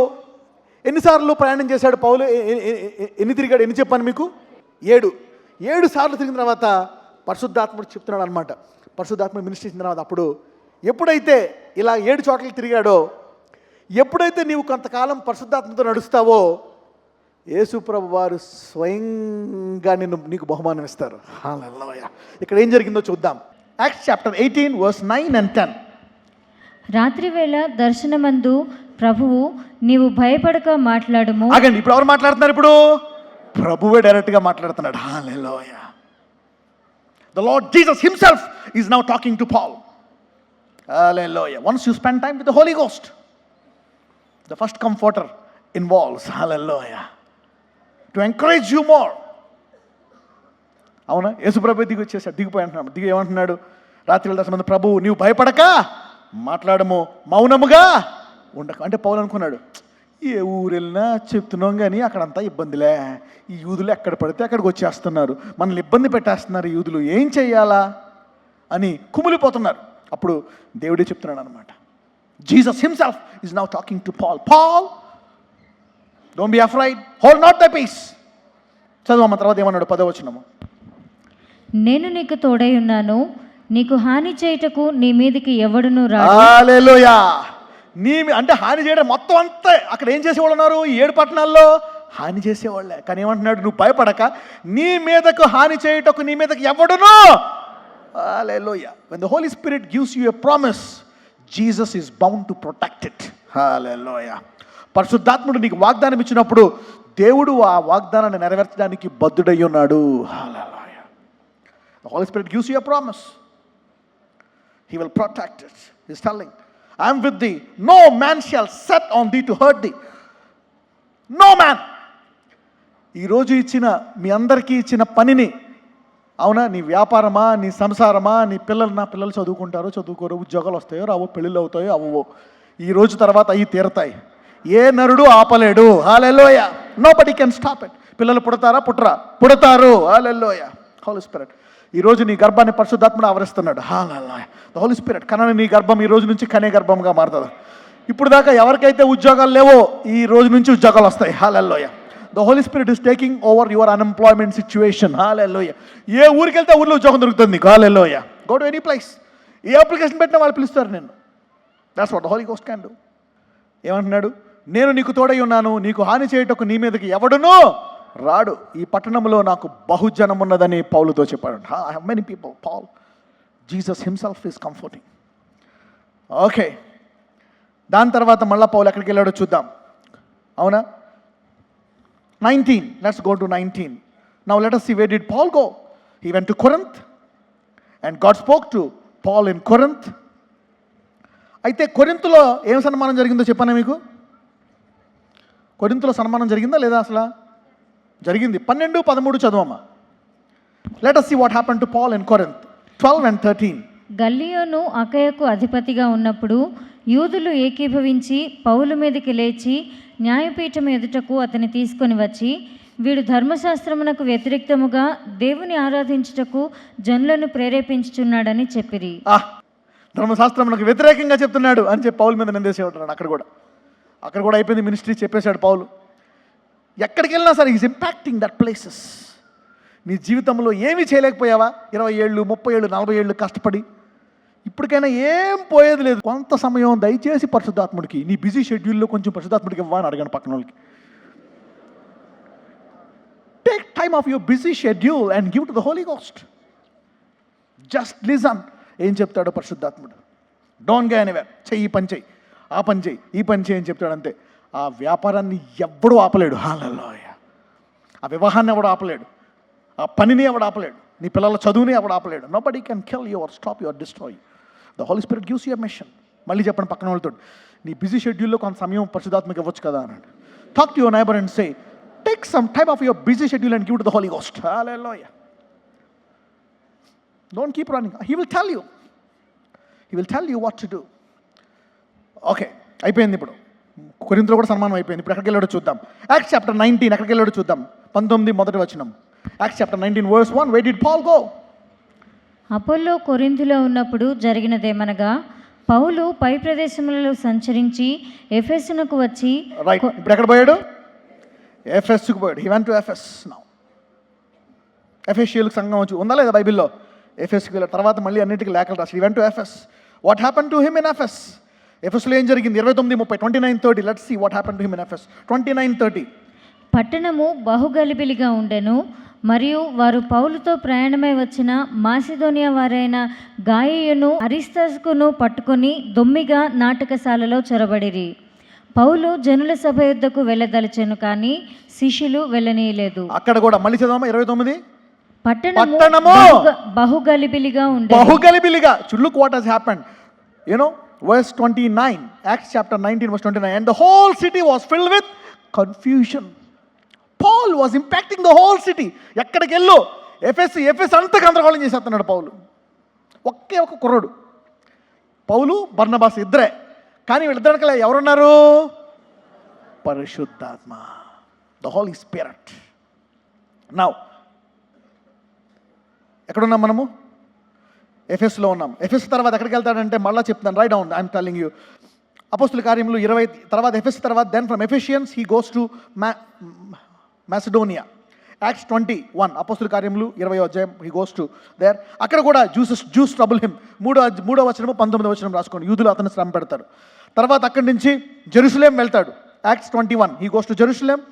Speaker 1: ఎన్నిసార్లు ప్రయాణం చేశాడు పౌలు? ఎన్ని తిరిగాడు? ఎన్ని చెప్పాను మీకు? 7 సార్లు తిరిగిన తర్వాత పరిశుద్ధాత్ముడు చెప్తున్నాడు అనమాట. పరిశుద్ధాత్ముడు మినిస్ట్రీ చేసిన తర్వాత అప్పుడు ఎప్పుడైతే ఇలా 7 చోట్ల తిరిగాడో, ఎప్పుడైతే నీవు కొంతకాలం పరిశుద్ధాత్మతో నడుస్తావో యేసుప్రభు వారు స్వయంగా నీకు బహుమానం ఇస్తారు. హల్లెలూయా. ఇక్కడ ఏం జరిగిందో చూద్దాం. Acts chapter 18 verse 9 and 10.
Speaker 2: రాత్రివేళ దర్శనమందు ప్రభువు నీవు భయపడక మాట్లాడము.
Speaker 1: ఆగండి, ఇప్పుడు ఎవరు మాట్లాడుతున్నారు? ఇప్పుడు ప్రభువే డైరెక్ట్గా మాట్లాడుతున్నాడు. హల్లెలూయా. The Lord Jesus himself is now talking to Paul. Hallelujah. Once you spend time with the Holy Ghost, the first comforter involves, hallelujah, to encourage you more. అవునా? యేసుప్రభు దిగిపోయి ఏమంటున్నాడు? రాత్రి దర్శనం ప్రభు నీవు భయపడక మాట్లాడము, మౌనముగా ఉండక. అంటే పౌలు అనుకున్నాడు, ఏ ఊరు వెళ్ళినా చెప్తున్నాం కానీ అక్కడంతా ఇబ్బందిలే, ఈ యూదులు ఎక్కడ పడితే అక్కడికి వచ్చేస్తున్నారు, మనల్ని ఇబ్బంది పెట్టేస్తున్నారు యూదులు, ఏం చెయ్యాలా అని కుమిలిపోతున్నారు. అప్పుడు దేవుడే చెప్తున్నాడు అనమాట. Jesus himself is now talking to Paul. Paul, don't be afraid, hold not the peace. చదువు తర్వాత ఏమన్నాడు? 10వ వచనము.
Speaker 2: నేను నీకు తోడై ఉన్నాను, నీకు హాని చేయుటకు నీ మీదకి ఎవడును రాడు.
Speaker 1: హల్లెలూయా. అంటే హాని చేయడం మొత్తం అంతా అక్కడ ఏం చేసేవాళ్ళు ఉన్నారు? 7 పట్టణాల్లో హాని చేసేవాళ్ళే. కానీ ఏమంటున్నాడు? నువ్వు భయపడక, నీ మీదకు హాని చేయుటకు నీ మీదకి ఎవడును. హల్లెలూయా. When the Holy Spirit gives you a promise, Jesus is bound to protect it. హల్లెలూయా. పరిశుద్ధాత్ముడు నీకు వాగ్దానం ఇచ్చినప్పుడు దేవుడు ఆ వాగ్దానాన్ని నెరవేర్చడానికి బద్ధుడై ఉన్నాడు. హల్లెలూయా. The Holy Spirit gives you a promise. He will protect it. He's telling, I am with thee. No man shall set on thee to hurt thee. No man. ఈరోజు ఇచ్చిన మీ అందరికీ ఇచ్చిన పనిని, అవునా, నీ వ్యాపారమా, నీ సంసారమా, నీ పిల్లలు, నా పిల్లలు చదువుకుంటారో చదువుకోరో, ఉద్యోగాలు వస్తాయో రావో, పెళ్ళిళ్ళు అవుతాయో అవ్వవో, ఈ రోజు తర్వాత అవి తీరతాయి. ఏ నరుడు ఆపలేడు. Hallelujah. Nobody can stop it. పిల్లలు పుడతారా? పుడతారు. హల్లెలూయా. హోలీ స్పిరిట్ ఈ రోజు నీ గర్భాన్ని పరిశుద్ధాత్ముడు ఆవరిస్తున్నాడు. హల్లెలూయా. ద హోలీ స్పిరిట్ కనని నీ గర్భం ఈ రోజు నుంచి కనే గర్భంగా మారుతుంది. ఇప్పుడు దాకా ఎవరికైతే ఉద్యోగాలు లేవో ఈ రోజు నుంచి ఉద్యోగాలు వస్తాయి. Hallelujah. The Holi spirit is taking over your unemployment situation. Hallelujah. ఏ ఊరికి వెళ్తే ఊర్లో ఉద్యోగం దొరుకుతుంది నీకు. Hallelujah. Go to any place. ఏ అప్లికేషన్ పెట్టినా వాళ్ళు పిలుస్తారు నేను. That's what the Holi ghost can do. ఏమంటున్నాడు? నేను నీకు తోడై ఉన్నాను, నీకు హాని చేయటకు నీ మీదకి ఎవడునో రాడు. ఈ పట్టణంలో నాకు బహుజనం ఉన్నదని పౌలుతో చెప్పాడు. I have many people. Paul, Jesus himself is comforting. Okay, దాని తర్వాత మళ్ళీ పౌలు ఎక్కడికి వెళ్ళాడో చూద్దాం. అవునా? 19. Let's go to 19. Now let us see, where did Paul go? He went to Corinth and God spoke to Paul in Corinth. అయితే కొరింథులో ఏం సన్మానం జరిగిందో చెప్పానా మీకు? కొరింథులో సన్మానం జరిగిందా లేదా? అసలు జరిగింది. 12, 13 చదవమ్మా. Let us see what happened to Paul in Corinth. 12 and 13.
Speaker 2: గల్లియోను అకయకు అధిపతిగా ఉన్నప్పుడు యూదులు ఏకీభవించి పౌలు మీదకి లేచి న్యాయపీఠం ఎదుటకు అతన్ని తీసుకొని వచ్చి, వీడు ధర్మశాస్త్రమునకు వ్యతిరేక్తముగా దేవుని ఆరాధించుటకు జనులను ప్రేరేపించుచున్నాడని చెప్పిరి.
Speaker 1: ధర్మశాస్త్రమునకు వ్యతిరేకంగా చెప్తున్నాడు అని చెప్పి పౌలు మీద నిందేసేవాడు. అక్కడ కూడా అయిపోయింది మినిస్ట్రీ, చెప్పేశాడు పౌలు. ఎక్కడికి వెళ్ళినా సరే ఈజ్ ఇంపాక్టింగ్ దట్ ప్లేసెస్. నీ జీవితంలో ఏమీ చేయలేకపోయావా? 20 ఏళ్ళు, 30 ఏళ్ళు, 40 ఏళ్ళు కష్టపడి ఇప్పటికైనా ఏం పోయేది లేదు. కొంత సమయం దయచేసి పరిశుద్ధాత్ముడికి, నీ బిజీ షెడ్యూల్లో కొంచెం పరిశుద్ధాత్ముడికి ఇవ్వని అడిగాను పక్కన వాళ్ళకి. Take time off your busy schedule and give to the Holi ghost. Just listen. ఏం చెప్తాడో పరిశుద్ధాత్ముడు. Don't go anywhere. చెయ్యి, ఈ పని చెయ్యి, ఆ పని చెయ్యి, ఈ పని చెయ్యి అని చెప్తాడు అంతే. ఆ వ్యాపారాన్ని ఎవ్వడూ ఆపలేడు. హల్లెలూయా. ఆ వివాహాన్ని ఎవడు ఆపలేడు, ఆ పనిని ఎవడు ఆపలేడు, నీ పిల్లల చదువుని ఎవడు ఆపలేడు. Nobody can kill you or stop you or destroy. The Holi spirit gives you a mission. మళ్ళీ చెప్పండి పక్కన వాళ్ళతో, నీ బిజీ షెడ్యూల్లో కొంత సమయం పరిశుద్ధాత్మకి ఇవ్వచ్చు కదా అన్నాడు. Talk to your neighbour and say, take some time off your busy schedule and give to the Holi ghost. Hallelujah. Don't keep running. He will tell you. He will tell you what to do. Okay, అయిపోయింది. ఇప్పుడు కొరింథీలో కూడా సన్మానం అయిపోయింది. ఇప్పుడు ఎక్కడికి వెళ్ళాడో చూద్దాం. Acts chapter 19 ఎక్కడికి వెళ్ళాడో చూద్దాం. 19 మొదటి వచనం. Acts chapter 19 verse 1. Where did Paul go?
Speaker 2: అపోల్లో కొరింథీలో ఉన్నప్పుడు జరిగినదేమనగా, పౌలు పై ప్రదేశములలో సంచరించి ఎఫెసునకు వచ్చి
Speaker 1: రైట్, ఇప్పుడు ఎక్కడ పోయాడు? ఎఫెస్కు పోయాడు. He went to Ephesus. Now ఎఫెషియల్కి సంఘం వచ్చి ఉందా లేదా బైబిల్లో? ఎఫెస్కి వెళ్ళిన తర్వాత మళ్ళీ అన్నిటికీ లేఖలు రాసి he went to Ephesus. What happen to him in Ephesus? ఎఫెస్లో ఏం జరిగింది? 29:30, 29:30. Let's see what happen to him in Ephesus. 29:30.
Speaker 2: పట్టణము బహుగలిబిలిగా ఉండెను, మరియు వారు పౌలుతో ప్రయాణమై వచ్చిన మాసిదోనియా వారైన గాయియును అరిస్తస్కును పట్టుకొని దొమ్మిగా నాటకశాలలో చొరబడిరి. పౌలు జనుల సభ యుద్ధకు వెళ్ళదలిచెను, కానీ శిష్యులు వెళ్ళనీయలేదు.
Speaker 1: అక్కడ కూడా మళ్ళీ చదవమా 29.
Speaker 2: పట్టణము బహుగలిబిలిగా ఉండే.
Speaker 1: బహుగలిబిలిగా. Look what has happened. Verse 29, Acts chapter 19 verse 29. And the whole city was filled with confusion. Paul was impacting the whole city. ఎక్కడికి వెళ్ళు ఎఫెస్ అంతా గందరగోళం చేసేస్తున్నాడు పౌలు. ఒకే ఒక కుర్రాడు పౌలు, బర్నబాస్ ఇద్దరే. కానీ వీళ్ళిద్దరికలా ఎవరున్నారు? పరిశుద్ధాత్మ, ద హోలీ స్పిరిట్. నౌ ఎక్కడున్నాం మనము? ఎఫెస్లో ఉన్నాం. ఎఫెస్ తర్వాత ఎక్కడికి వెళ్తాడంటే మళ్ళీ చెప్తాను, right down, I'm telling you. అపోస్తుల కార్యములు 20 తర్వాత ఎఫెస్ తర్వాత then from Ephesians he goes to Macedonia. Acts 21, అపోస్తుల కార్యములు 20వ అధ్యాయం, హీ గోస్ టు దేర్. అక్కడ కూడా జ్యూస్ ట్రబుల్ హిమ్. 3వ వచనము 19వ వచనం రాసుకోండి. యూదులు అతను శ్రమ పెడతారు. తర్వాత అక్కడి నుంచి జెరూసలేం వెళ్తాడు. Acts 21, he goes to Jerusalem.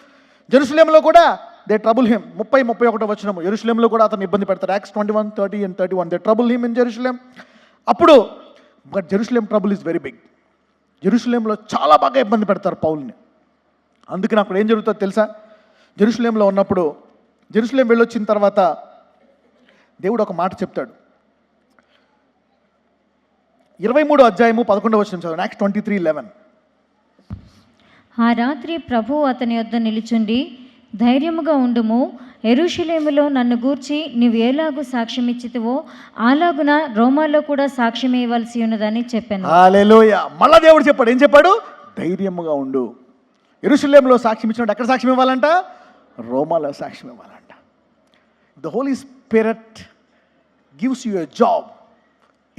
Speaker 1: జెరూసలేంలో కూడా దే ట్రబుల్ హిమ్. 30-31 వచనము. జెరూసలేంలో కూడా అతను ఇబ్బంది పెడతారు. Acts 21, 30 and 31. They trouble him in Jerusalem. అప్పుడు but Jerusalem trouble is very big. జెరూసలేంలో చాలా బాగా ఇబ్బంది పెడతారు పౌల్ని. అందుకని అప్పుడు ఏం జరుగుతుందో తెలుసా? జెరూసలేంలో ఉన్నప్పుడు, జెరూసలేం వెళ్ళొచ్చిన తర్వాత దేవుడు ఒక మాట చెప్తాడు. 23వ అధ్యాయము 11వ వచనం చదవండి. యాక్ట్స్ 23:11.
Speaker 2: ఆ రాత్రి ప్రభువు అతని యొద్ద నిలుచుండి, ధైర్యముగా ఉండుము, యెరూషలేములో నన్ను గూర్చి నీవు ఏలాగు సాక్ష్యం ఇచ్చితివో అలాగున రోమాలో కూడా సాక్ష్యం ఇవ్వాల్సి ఉన్నదని చెప్పాను.
Speaker 1: హల్లెలూయా. మళ్ళా దేవుడు చెప్పాడు. ఏం చెప్పాడు? ధైర్యముగా ఉండు. యెరూషలేములో సాక్ష్యం ఇచ్చినట్టు ఎక్కడ సాక్ష్యం ఇవ్వాలంట? రోమాలో సాక్ష్యం ఇవ్వాలంట. The Holi spirit gives you a job.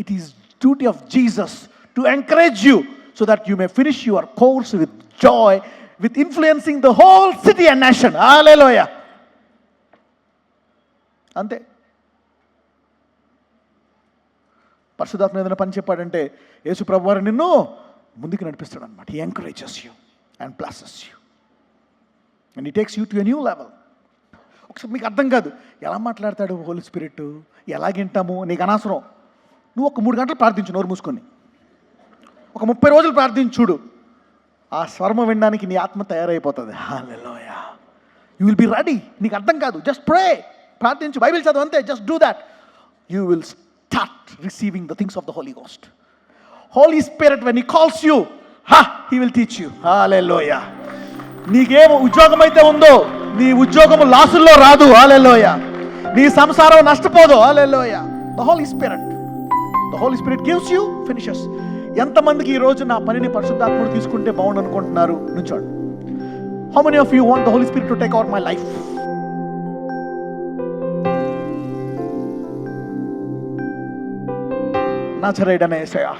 Speaker 1: It is duty of Jesus to encourage you so that you may finish your course with joy, with influencing the whole city and nation. Hallelujah. అంతే. పరిశుద్ధాత్మ ఏదైనా పని చెప్పాడంటే యేసు ప్రభువారు నిన్ను ముందుకు నడిపిస్తాడు అనమాట. He encourages you and blesses you and he takes you to a new level. ఒకసారి మీకు అర్థం కాదు, ఎలా మాట్లాడతాడు హోలీ స్పిరిట్, ఎలాగింటాము, నీకు అనవసరం. నువ్వు ఒక 3 గంటలు ప్రార్థించు, నోరు మూసుకొని ఒక 30 రోజులు ప్రార్థించుడు. ఆ స్వరము వినడానికి నీ ఆత్మ తయారైపోతుంది. Hallelujah. You will be ready. నీకు అర్థం కాదు, జస్ట్ ప్రే, ప్రార్థించు, బైబిల్ చదువు, అంతే. Just do that. You will start receiving the things of the Holi ghost. Holy spirit when he calls you, he will teach you. Hallelujah. నీకేం ఉద్యోగం అయితే ఉందో, నీ ఉద్యోగము లాసుల్లో రాదు. హల్లెలూయా. నీ సంసారం నష్టపోదు. Hallelujah. The Holi spirit, the Holi spirit gives you, finishes. ఎంతమందికి ఈ రోజు నా పనిని పరిశుద్ధాత్ముడు తీసుకుంటే బాగుండు అనుకుంటున్నారు? నుంచోండి. How many of you want the Holi spirit to take over my life? నజరేయుడైన యేసయ్యా,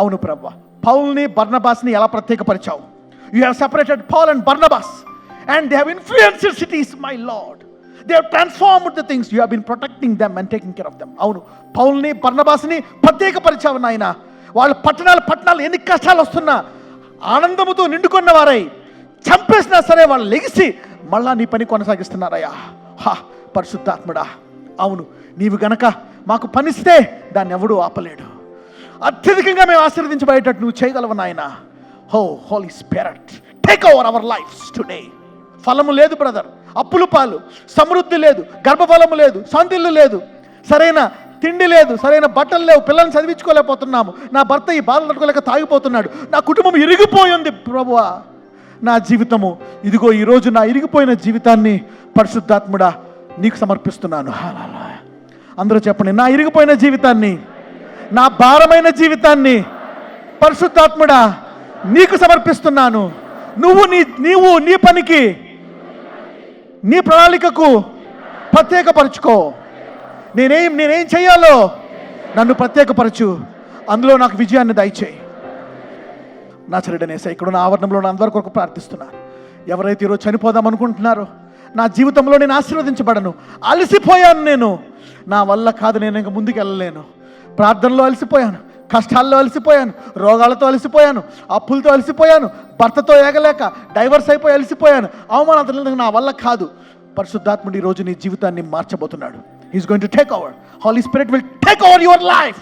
Speaker 1: అవును ప్రభువా, పౌల్ని బర్నబాస్ని ఎలా ప్రత్యేకపరిచావు? You have separated Paul and Barnabas and they have influenced cities, my Lord. They have transformed the things. You have been protecting them and taking care of them. అవును, పౌల్ని బర్నబాస్ని ప్రత్యేకపరిచావు నాయన. వాళ్ళ పట్టణాలు ఎన్ని కష్టాలు వస్తున్నా ఆనందముతో నిండుకున్న వారై, చంపేసినా సరే వాళ్ళు లెగిసి మళ్ళా నీ పని కొనసాగిస్తున్నారయ్యా. పరిశుద్ధాత్ముడా, అవును, నీవు గనక మాకు పనిస్తే దాన్ని ఎవడూ ఆపలేడు. అత్యధికంగా మేము ఆశీర్వదించబడేటట్టు నువ్వు చేయగలవు నాయన. Holy spirit, take over our lives today. ఫలము లేదు బ్రదర్, అప్పులు పాలు, సమృద్ధి లేదు, గర్భఫలము లేదు, సొంతిల్లు లేదు, సరైన తిండి లేదు, సరైన బట్టలు లేవు, పిల్లల్ని చదివించుకోలేకపోతున్నాము, నా భర్త ఈ బాధలు తట్టుకోలేక తాగిపోతున్నాడు, నా కుటుంబం ఇరిగిపోయింది ప్రభువా, నా జీవితము ఇదిగో ఈరోజు నా ఇరిగిపోయిన జీవితాన్ని పరిశుద్ధాత్ముడా నీకు సమర్పిస్తున్నాను. అందరూ చెప్పండి, నా ఇరిగిపోయిన జీవితాన్ని, నా భారమైన జీవితాన్ని పరిశుద్ధాత్ముడా నీకు సమర్పిస్తున్నాను. నీవు నీ పనికి, నీ ప్రణాళికకు ప్రత్యేకపరచుకో. నేనేం చేయాలో నన్ను ప్రత్యేకపరచు. అందులో నాకు విజయాన్ని దయచేయి. నా చెల్లెడనేసా ఇక్కడ ఉన్న ఆవరణంలో నా అందరి కొరకు ప్రార్థిస్తున్నాను. ఎవరైతే ఈరోజు చనిపోదాం అనుకుంటున్నారో, నా జీవితంలో నేను ఆశీర్వదించబడను, అలసిపోయాను, నేను నా వల్ల కాదు, నేను ఇంక ముందుకు వెళ్ళలేను, ప్రార్థనలో అలసిపోయాను, కష్టాల్లో అలసిపోయాను, రోగాలతో అలసిపోయాను, అప్పులతో అలసిపోయాను, భర్తతో ఏగలేక డైవర్స్ అయిపోయి అలసిపోయాను, అవమానాలు నా వల్ల కాదు. పరిశుద్ధాత్ముడు ఈరోజు నీ జీవితాన్ని మార్చబోతున్నాడు. He's going to take over. Holy spirit will take over your life.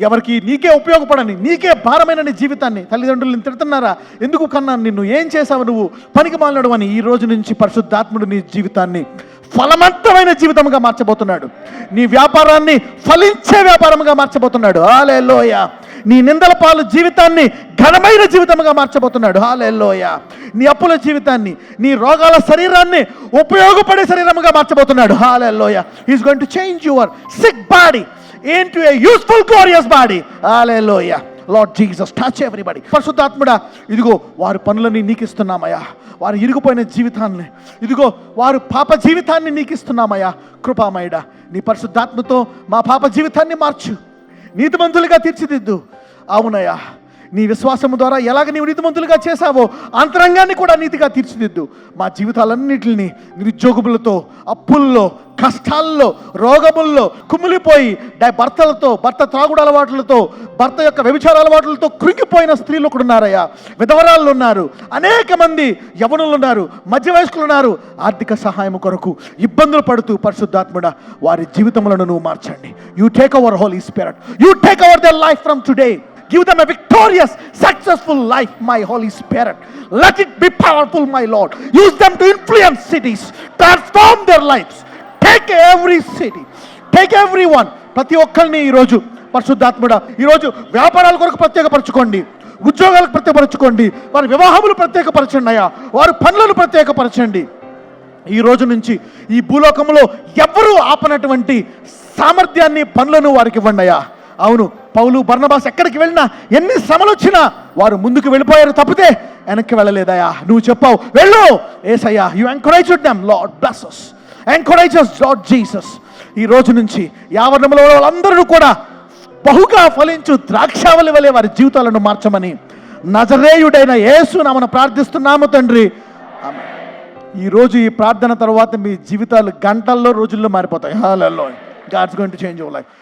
Speaker 1: ఎవరికి నీకే ఉపయోగపడని, నీకే భారమైన నీ జీవితాన్ని, తల్లిదండ్రులు నిన్ను తిడుతున్నారా, ఎందుకు కన్నాను నిన్ను, ఏం చేసావు నువ్వు, పనికి మాలినడు అని, ఈ రోజు నుంచి పరిశుద్ధాత్ముడు నీ జీవితాన్ని ఫలవంతమైన జీవితంగా మార్చబోతున్నాడు. నీ వ్యాపారాన్ని ఫలించే వ్యాపారంగా మార్చబోతున్నాడు. హల్లెలూయా. నీ నిందల పాలు జీవితాన్ని ఘనమైన జీవితంగా మార్చబోతున్నాడు. హల్లెలూయా. నీ అప్పుల జీవితాన్ని, నీ రోగాల శరీరాన్ని ఉపయోగపడే శరీరంగా మార్చబోతున్నాడు. Hallelujah. He's going to change your sick body into a useful glorious body. Hallelujah. Lord Jesus, touch everybody. పరిశుద్ధాత్ముడా, ఇదిగో వారి పనులని నీకు ఇస్తున్నామయ్యా. వారు ఇరుకుపోయిన జీవితాన్ని, ఇదిగో వారు పాప జీవితాన్ని నీకు ఇస్తున్నామయ్యా. కృపామయుడా, నీ పరిశుద్ధాత్మతో మా పాప జీవితాన్ని మార్చు, నీతిమంతులుగా తీర్చిదిద్దు. అవునయ్యా, నీ విశ్వాసము ద్వారా ఎలాగ నీవు నీతిమంతులుగా చేశావో అంతరంగాన్ని కూడా నీతిగా తీర్చిదిద్దు. మా జీవితాలన్నిటిని నిరుద్యోగములతో, అప్పుల్లో, కష్టాల్లో, రోగముల్లో కుమిలిపోయి భర్త త్రాగుడు అలవాట్లతో, భర్త యొక్క వ్యభిచార అలవాట్లతో కృంగిపోయిన స్త్రీలు కూడా ఉన్నారయ్యా. విధవరాళ్ళు ఉన్నారు, అనేక మంది యవనులు ఉన్నారు, మధ్య వయస్కులు ఉన్నారు. ఆర్థిక సహాయం కొరకు ఇబ్బందులు పడుతూ పరిశుద్ధాత్ముడా వారి జీవితములను నువ్వు మార్చండి. You take over holy spirit. You take over their life from today. Give them a victorious, successful life, my Holy Spirit. Let it be powerful, my Lord. Use them to influence cities, transform their lives. Take every city, take everyone. ప్రతి ఒక్కరిని ఈరోజు పరిశుద్ధాత్ముడా, ఈరోజు వ్యాపారాల కొరకు ప్రత్యేకపరచుకోండి, ఉద్యోగాలకు ప్రత్యేకపరచుకోండి, వారి వివాహములు ప్రత్యేకపరచండి అయ్యా, వారి పనులను ప్రత్యేకపరచండి. ఈ రోజు నుంచి ఈ భూలోకంలో ఎవ్వరూ ఆపనటువంటి సామర్థ్యాన్ని, పనులను వారికి ఇవ్వండి అయ్యా. అవును, పౌలు బర్నబాస్ ఎక్కడికి వెళ్ళినా, ఎన్ని శ్రమలు వచ్చినా వారు ముందుకు వెళ్ళిపోయారు తప్పితే వెనక్కి వెళ్ళలేదయా. నువ్వు చెప్పావు, వెళ్ళు యేసయ్యా. You encouraged them, Lord bless us. Encourage us, Lord Jesus. ఈ రోజు నుంచి యావరణంలో వాళ్ళందరూ కూడా బహుగా ఫలించు ద్రాక్షావళి వలె వారి జీవితాలను మార్చమని నజరేయుడైన యేసు నామమున ప్రార్థిస్తున్నాము తండ్రి. ఆమేన్. ఈరోజు ఈ ప్రార్థన తర్వాత మీ జీవితాలు గంటల్లో, రోజుల్లో మారిపోతాయి. Hallelujah. God's going to change your life.